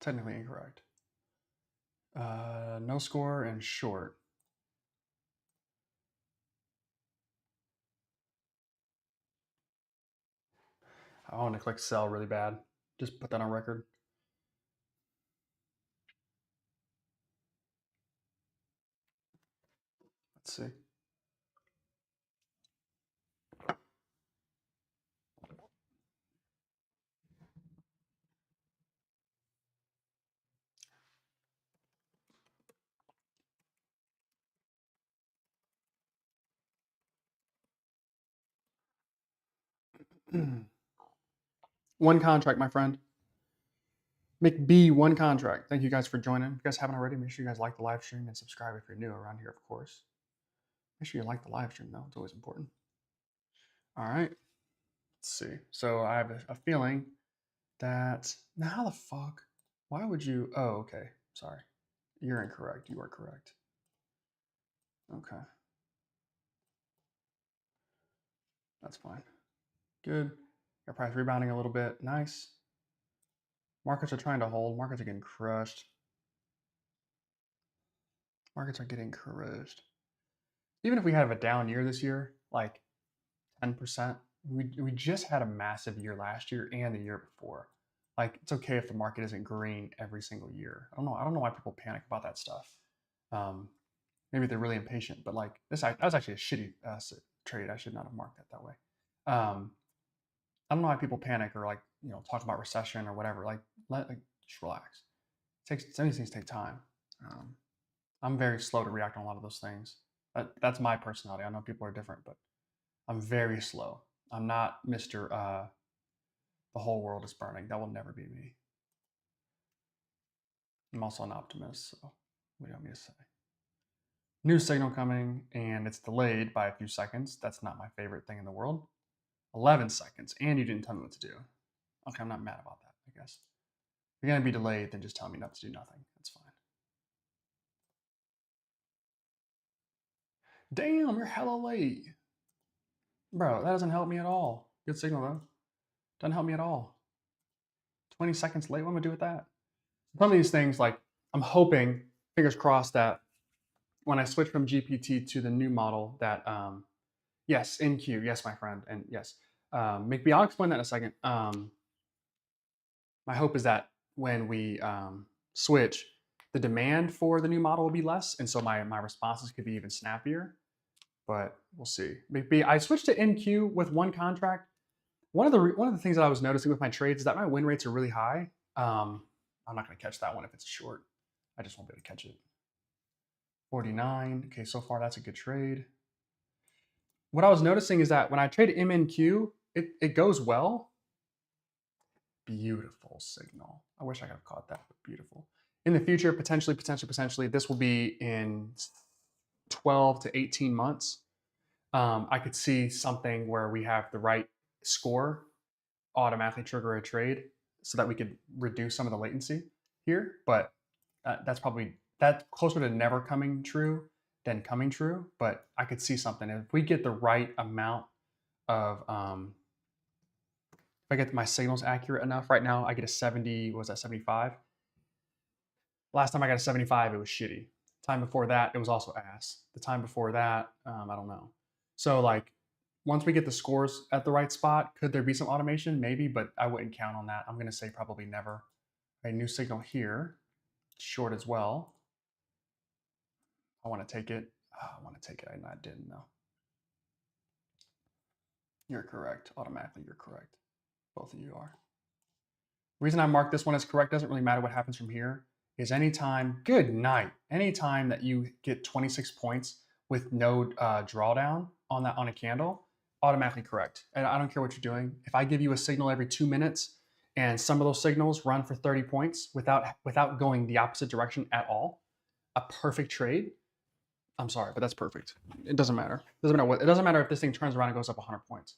Technically incorrect. No score and short. I want to click sell really bad. Just put that on record. Let's see. One contract, my friend. McB, one contract. Thank you guys for joining. If you guys haven't already, make sure you guys like the live stream and subscribe if you're new around here, of course. Make sure you like the live stream, though. It's always important. All right. Let's see. So I have a feeling that. Now, how the fuck? Why would you? Oh, okay. Sorry. You're incorrect. You are correct. Okay. That's fine. Good. Your price rebounding a little bit. Nice. Markets are trying to hold. Markets are getting crushed. Markets are getting crushed. Even if we have a down year this year, like 10%, we just had a massive year last year and the year before. Like, it's okay if the market isn't green every single year. I don't know why people panic about that stuff. Maybe they're really impatient, but like that was actually a shitty trade. I should not have marked that way. I don't know why people panic or like talk about recession or whatever. Like just relax. Some of these things take time. I'm very slow to react on a lot of those things. That's my personality. I know people are different, but I'm very slow. I'm not Mr. The whole world is burning. That will never be me. I'm also an optimist, so what do you want me to say? New signal coming, and it's delayed by a few seconds. That's not my favorite thing in the world. 11 seconds, and you didn't tell me what to do. Okay, I'm not mad about that, I guess. If you're going to be delayed, then just tell me not to do nothing. That's fine. Damn, you're hella late. Bro, that doesn't help me at all. Good signal, though. Doesn't help me at all. 20 seconds late, what am I going to do with that? Some of these things, like, I'm hoping, fingers crossed, that when I switch from GPT to the new model, that, yes, NQ, yes, my friend, and yes. McBee, I'll explain that in a second. My hope is that when we switch, the demand for the new model will be less, and so my responses could be even snappier. But we'll see. Maybe I switched to NQ with one contract. One of the things that I was noticing with my trades is that my win rates are really high. I'm not going to catch that one if it's short. I just won't be able to catch it. 49. Okay, so far that's a good trade. What I was noticing is that when I trade MNQ, it goes well. Beautiful signal. I wish I could have caught that, but beautiful. In the future, potentially, this will be in 12 to 18 months. I could see something where we have the right score automatically trigger a trade so that we could reduce some of the latency here. But that's closer to never coming true than coming true. But I could see something. If we get the right amount of, if I get my signals accurate enough, right now I get a 70, what was that, 75? Last time I got a 75, it was shitty. The time before that, it was also ass. The time before that, I don't know. So like, once we get the scores at the right spot, could there be some automation? Maybe, but I wouldn't count on that. I'm going to say probably never. A new signal here, short as well. I want to take it. I want to take it. I didn't know. You're correct. Automatically, you're correct. Both of you are. The reason I marked this one as correct, doesn't really matter what happens from here, is anytime, good night, anytime that you get 26 points with no drawdown on a candle, automatically correct. And I don't care what you're doing. If I give you a signal every 2 minutes and some of those signals run for 30 points without going the opposite direction at all, a perfect trade, I'm sorry, but that's perfect. It doesn't matter. It doesn't matter if this thing turns around and goes up 100 points.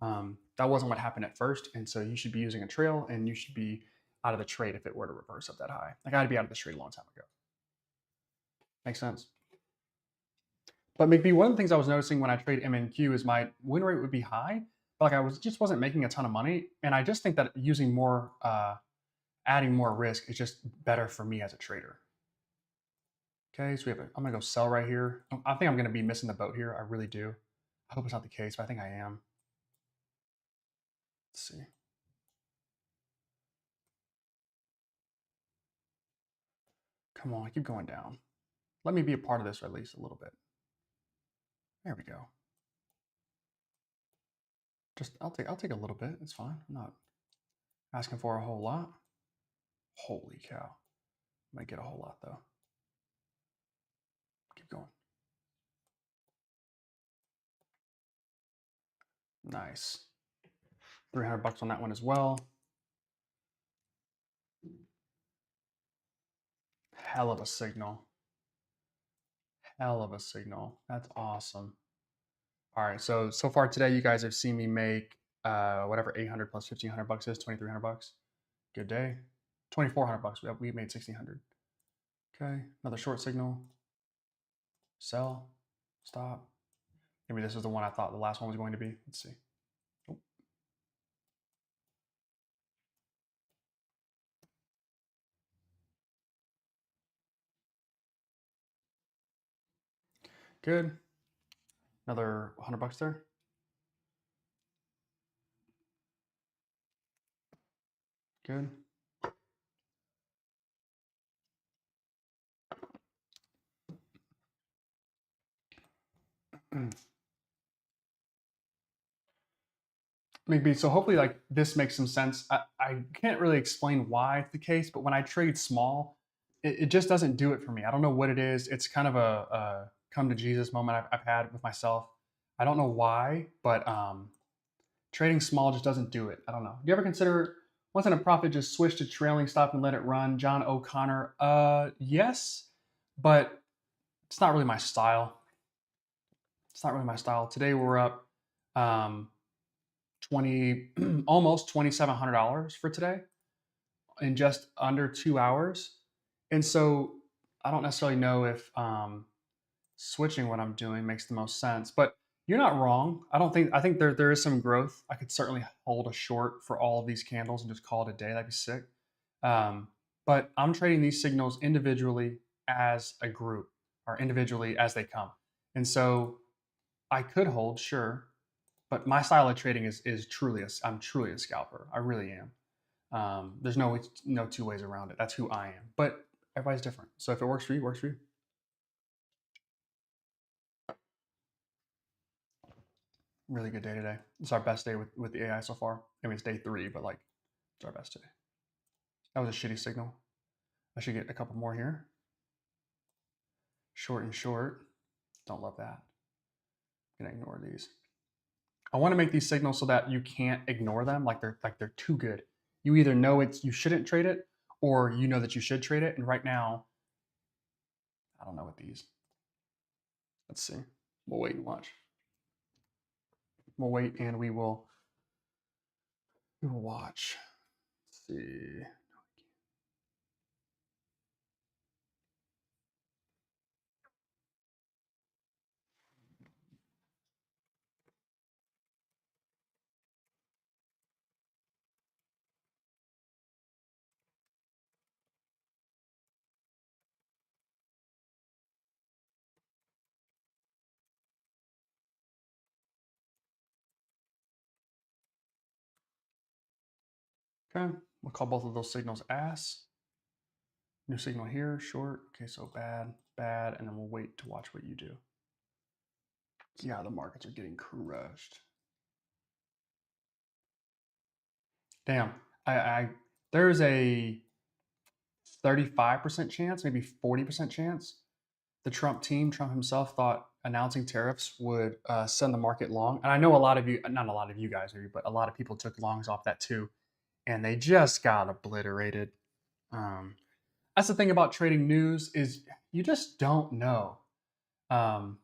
That wasn't what happened at first, and so you should be using a trail, and you should be out of the trade if it were to reverse up that high. Like, I'd be out of the trade a long time ago. Makes sense. But maybe one of the things I was noticing when I trade MNQ is my win rate would be high, but like just wasn't making a ton of money, and I just think that using more, adding more risk is just better for me as a trader. Okay, so I'm gonna go sell right here. I think I'm gonna be missing the boat here. I really do. I hope it's not the case, but I think I am. Let's see. Come on, keep going down. Let me be a part of this at least a little bit. There we go. I'll take a little bit. It's fine. I'm not asking for a whole lot. Holy cow. I might get a whole lot though. Keep going. Nice. $300 on that one as well. Hell of a signal. Hell of a signal. That's awesome. All right, so far today, you guys have seen me make whatever 800 plus $1,500 is, $2,300. Good day. $2,400. We made 1,600. Okay, another short signal. Sell. Stop. Maybe this is the one I thought the last one was going to be. Let's see. Oh. Good. Another $100 there. Good. Maybe so. Hopefully, like this makes some sense. I can't really explain why it's the case, but when I trade small, it just doesn't do it for me. I don't know what it is. It's kind of a come to Jesus moment I've had with myself. I don't know why, but trading small just doesn't do it. I don't know. Do you ever consider once in a profit just switch to trailing stop and let it run? John O'Connor, yes, but it's not really my style. It's not really my style. Today we're up 20 almost $2,700 for today in just under 2 hours. And so I don't necessarily know if switching what I'm doing makes the most sense, but you're not wrong. I think there is some growth. I could certainly hold a short for all of these candles and just call it a day. That'd be sick. Um, but I'm trading these signals individually as a group or individually as they come. And so I could hold, sure, but my style of trading is truly I'm truly a scalper. I really am. There's no two ways around it. That's who I am. But everybody's different. So if it works for you, it works for you. Really good day today. It's our best day with the AI so far. I mean, it's day 3, but like it's our best day. That was a shitty signal. I should get a couple more here. Short and short. Don't love that. I'm gonna ignore these. I want to make these signals so that you can't ignore them. Like they're too good. You either know you shouldn't trade it, or you know that you should trade it. And right now, I don't know what these. Let's see. We'll wait and watch. We'll wait and we will watch. Let's see. Okay, we'll call both of those signals ass. New signal here, short. Okay, so bad, bad, and then we'll wait to watch what you do. Yeah, the markets are getting crushed. Damn, I there's a 35% chance, maybe 40% chance the Trump team, Trump himself, thought announcing tariffs would send the market long. And I know a lot of you, not a lot of you guys, maybe, but a lot of people took longs off that too, and they just got obliterated. Um, that's the thing about trading news is you just don't know. Um,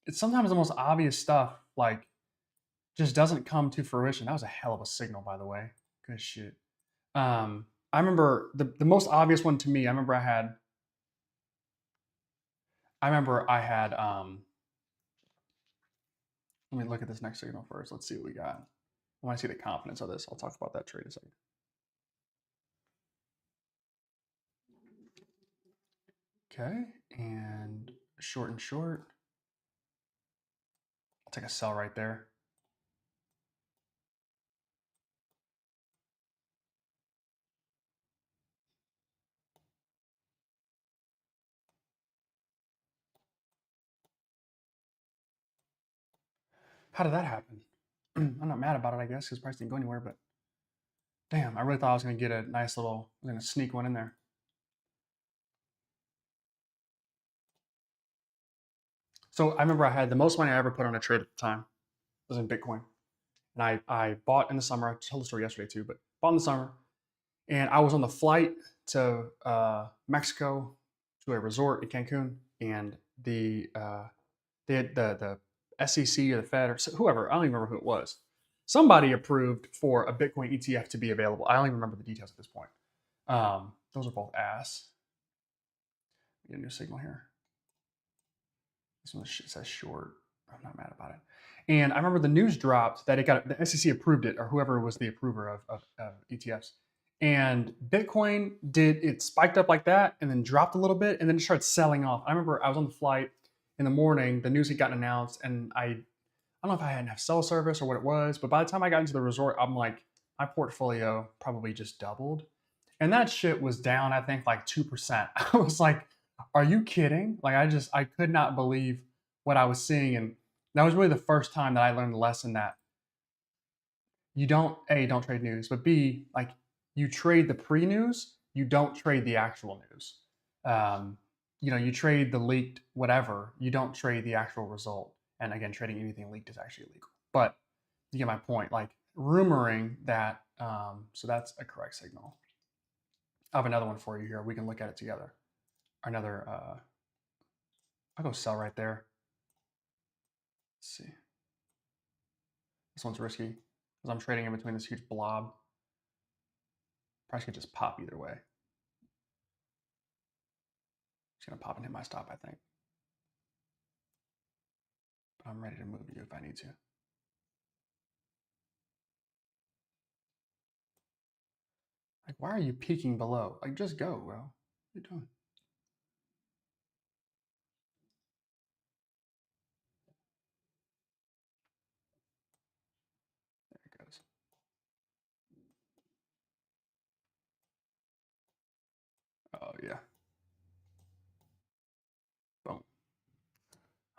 it's sometimes the most obvious stuff like just doesn't come to fruition. That was a hell of a signal, by the way. Good shit. I remember the most obvious one to me. I remember I had. Let me look at this next signal first. Let's see what we got. I want to see the confidence of this. I'll talk about that trade in a second. Okay, and short and short. I'll take a sell right there. How did that happen? I'm not mad about it, I guess, because price didn't go anywhere, but damn, I really thought I was going to get a nice little, I was going to sneak one in there. So I remember I had the most money I ever put on a trade at the time was in Bitcoin. And I bought in the summer. I told the story yesterday too, but bought in the summer. And I was on the flight to Mexico to a resort in Cancun, and they had the SEC or the Fed or whoever, I don't even remember who it was. Somebody approved for a Bitcoin ETF to be available. I don't even remember the details at this point. Those are both ass. Get a new signal here. This one says short. I'm not mad about it. And I remember the news dropped that the SEC approved it, or whoever was the approver of ETFs. And Bitcoin it spiked up like that and then dropped a little bit and then it started selling off. I remember I was on the flight in the morning, the news had gotten announced, and I don't know if I hadn't have cell service or what it was, but by the time I got into the resort, I'm like, my portfolio probably just doubled. And that shit was down, I think, like 2%. I was like, are you kidding? Like, I could not believe what I was seeing. And that was really the first time that I learned the lesson that you don't, A, don't trade news, but B, like, you trade the pre news, you don't trade the actual news. Um, you trade the leaked whatever, you don't trade the actual result. And again, trading anything leaked is actually illegal. But you get my point. Like, rumoring that, so that's a correct signal. I have another one for you here. We can look at it together. Another, I'll go sell right there. Let's see. This one's risky because I'm trading in between this huge blob. Price could just pop either way. It's gonna pop and hit my stop, I think. But I'm ready to move you if I need to. Like, why are you peeking below? Like, just go, bro. What are you doing? There it goes. Oh yeah. Boom.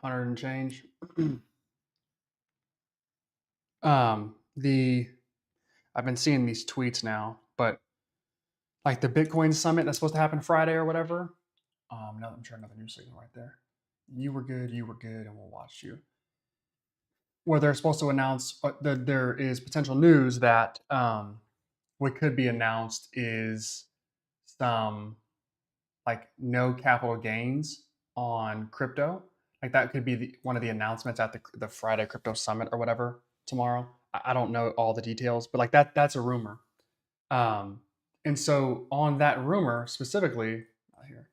100 and change. The I've been seeing these tweets now, but like the Bitcoin summit that's supposed to happen Friday or whatever. No, I'm sure another news signal right there. You were good, and we'll watch you. Where they're supposed to announce that there is potential news that what could be announced is some like no capital gains on crypto. Like that could be one of the announcements at the Friday crypto summit or whatever tomorrow. I don't know all the details, but like that's a rumor. Um, and so on that rumor specifically, here,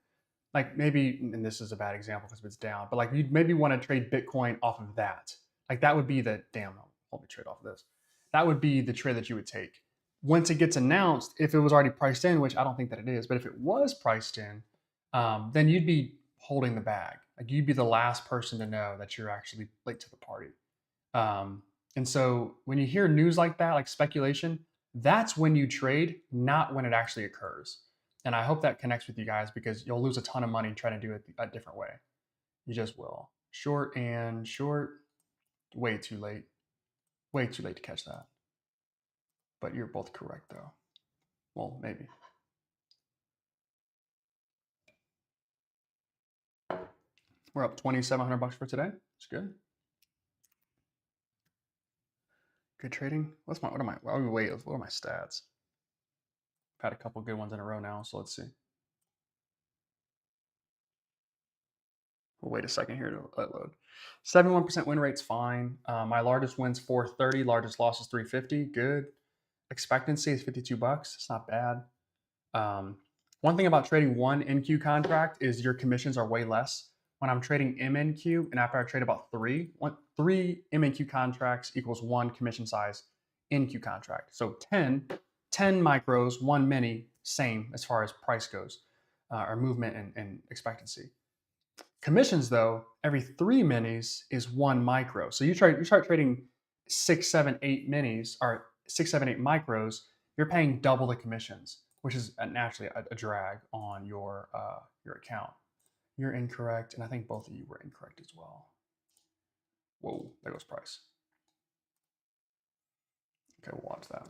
like maybe, and this is a bad example because it's down, but like you'd maybe want to trade Bitcoin off of that. Like that would be the damn. Let me trade off of this. That would be the trade that you would take. Once it gets announced, if it was already priced in, which I don't think that it is, but if it was priced in, then you'd be holding the bag. Like you'd be the last person to know that you're actually late to the party. And so when you hear news like that, like speculation, that's when you trade, not when it actually occurs. And I hope that connects with you guys because you'll lose a ton of money trying to do it a different way. You just will. Short and short, way too late. Way too late to catch that. But you're both correct though. Well, maybe. We're up 2,700 bucks for today. It's good. Good trading. What are my stats? I've had a couple good ones in a row now, so let's see. We'll wait a second here to let load. 71% win rate's fine. My largest win's 430, largest loss is 350. Good. Expectancy is 52 bucks. It's not bad. One thing about trading one NQ contract is your commissions are way less. When I'm trading MNQ, and after I trade about three MNQ contracts equals one commission size NQ contract. So 10 micros, one mini, same as far as price goes, or movement and expectancy. Commissions, though, every three minis is one micro. So you start trading 6, 7, 8 minis or 6, 7, 8 micros, you're paying double the commissions, which is naturally a drag on your account. You're incorrect, and I think both of you were incorrect as well. Whoa, there goes price. Okay, we'll watch that.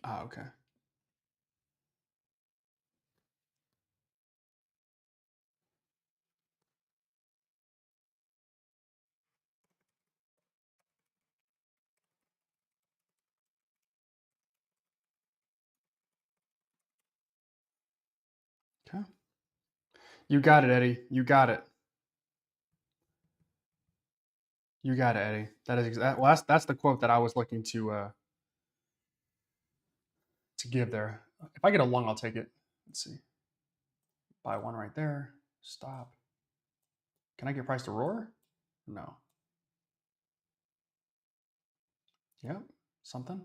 Ah, okay. Okay. You got it, Eddie. You got it. You got it, Eddie. That is exactly. Well, that's the quote that I was looking to give there. If I get a long, I'll take it. Let's see. Buy one right there. Stop. Can I get price to roar? No. Yep. Something.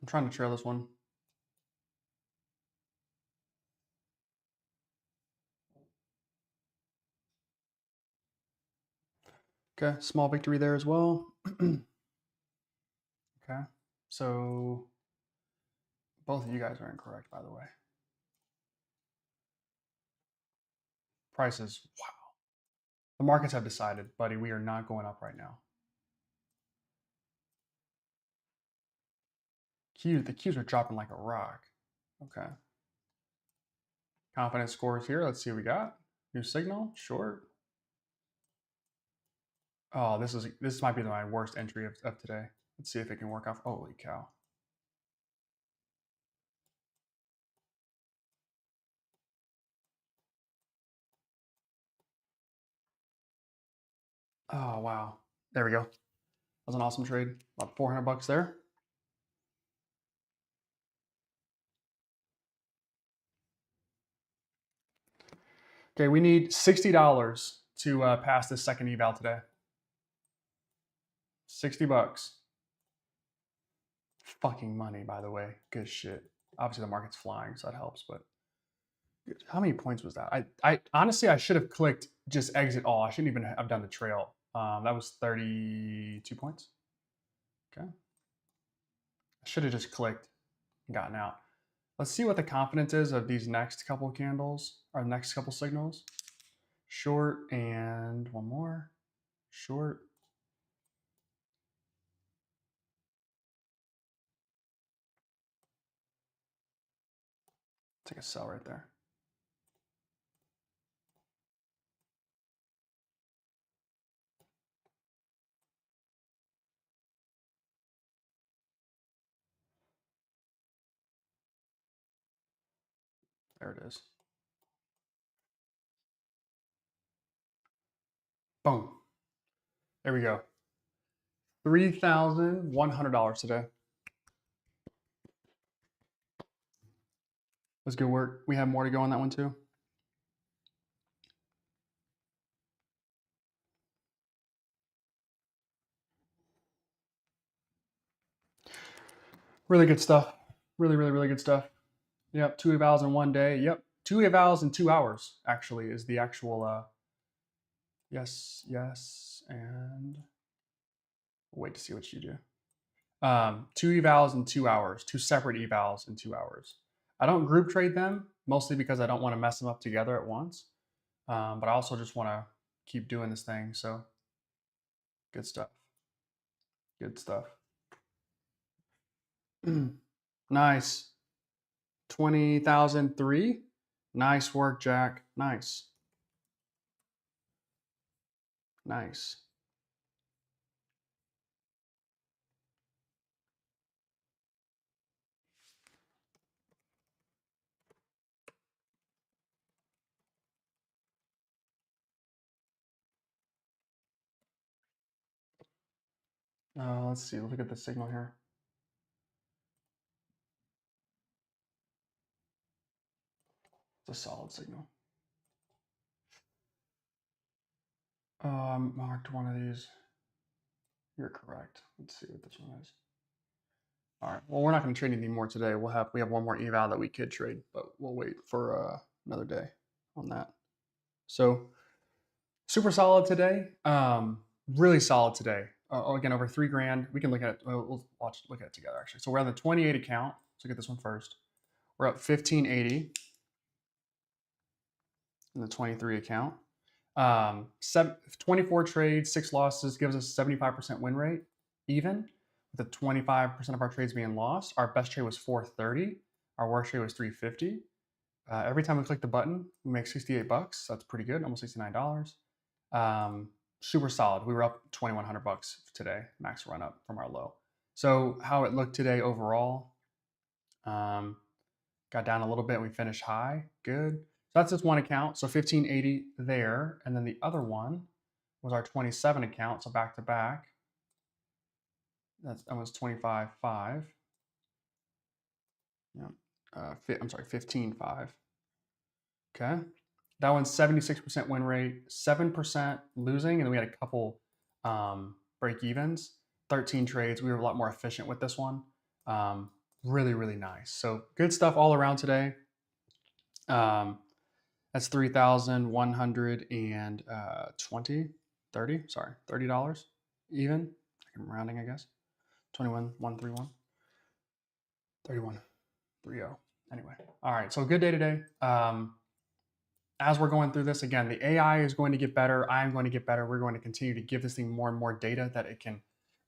I'm trying to trail this one. Okay. Small victory there as well. Okay. So both of you guys are incorrect, by the way. Prices. Wow. The markets have decided, buddy, we are not going up right now. The Qs are dropping like a rock. Okay. Confidence scores here. Let's see what we got. New signal, short. Oh, this might be my worst entry of today. Let's see if it can work out. Holy cow. Oh wow. There we go. That was an awesome trade. About 400 bucks there. Okay, we need $60 to pass this second eval today. 60 bucks. Fucking money, by the way. Good shit. Obviously the market's flying, so that helps, but how many points was that? I honestly I should have clicked just exit all. I shouldn't even have done the trail. That was 32 points. Okay. I should have just clicked and gotten out. Let's see what the confidence is of these next couple of candles, or next couple signals. Short and one more. Short. Take a sell right there. There it is. Boom. There we go. $3,100 today. That's good work. We have more to go on that one too. Really good stuff. Really, really, really good stuff. Yep, 2 evals in one day. Yep, 2 evals in 2 hours actually is the actual yes, yes, and wait to see what you do. 2 evals in 2 hours, 2 separate evals in 2 hours. I don't group trade them, mostly because I don't want to mess them up together at once. But I also just want to keep doing this thing. So good stuff. Good stuff. Nice. 20,003. Nice work, Jack. Nice. Nice. Let's see. Look at the signal here. It's a solid signal. Marked one of these. You're correct. Let's see what this one is. All right. Well, we're not going to trade anything more today. We have one more eval that we could trade, but we'll wait for another day on that. So super solid today. Really solid today. Again, over 3 grand. We can look at it. We'll look at it together actually. So we're on the 28 account. Let's look at this one first. We're up 1580 in the 23 account. 24 trades, 6 losses gives us 75% win rate, even with the 25% of our trades being lost. Our best trade was 430. Our worst trade was 350. Every time we click the button, we make 68 bucks. That's pretty good, almost $69. Super solid. We were up 2,100 bucks today, max run up from our low. So how it looked today overall, got down a little bit. We finished high. Good. So that's just one account. So 1580 there. And then the other one was our 27 account. So back to back. That was 25.5. Yeah. I'm sorry, 15.5. Okay. That one's 76% win rate, 7% losing. And then we had a couple break evens, 13 trades. We were a lot more efficient with this one. Really, really nice. So good stuff all around today. That's 3,120, 30, sorry, $30 even. I'm rounding, I guess. 21,131, 31,30. Anyway, all right. So good day today. As we're going through this, again, the AI is going to get better. I'm going to get better. We're going to continue to give this thing more and more data that it can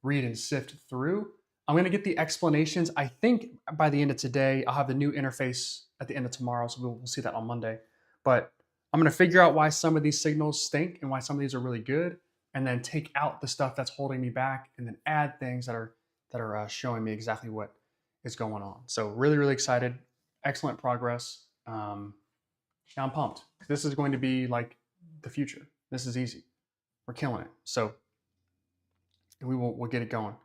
read and sift through. I'm going to get the explanations. I think by the end of today, I'll have the new interface at the end of tomorrow. So we'll see that on Monday. But I'm going to figure out why some of these signals stink and why some of these are really good, and then take out the stuff that's holding me back, and then add things that are showing me exactly what is going on. So really, really excited. Excellent progress. Now I'm pumped. This is going to be like the future. This is easy. We're killing it. So we'll get it going.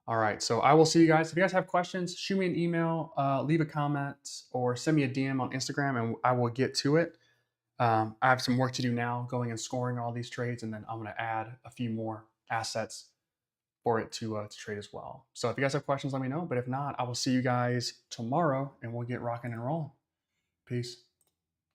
All right. So I will see you guys. If you guys have questions, shoot me an email, leave a comment, or send me a DM on Instagram, and I will get to it. I have some work to do now, going and scoring all these trades, and then I'm going to add a few more assets for it to trade as well. So if you guys have questions, let me know. But if not, I will see you guys tomorrow, and we'll get rocking and rolling. Peace.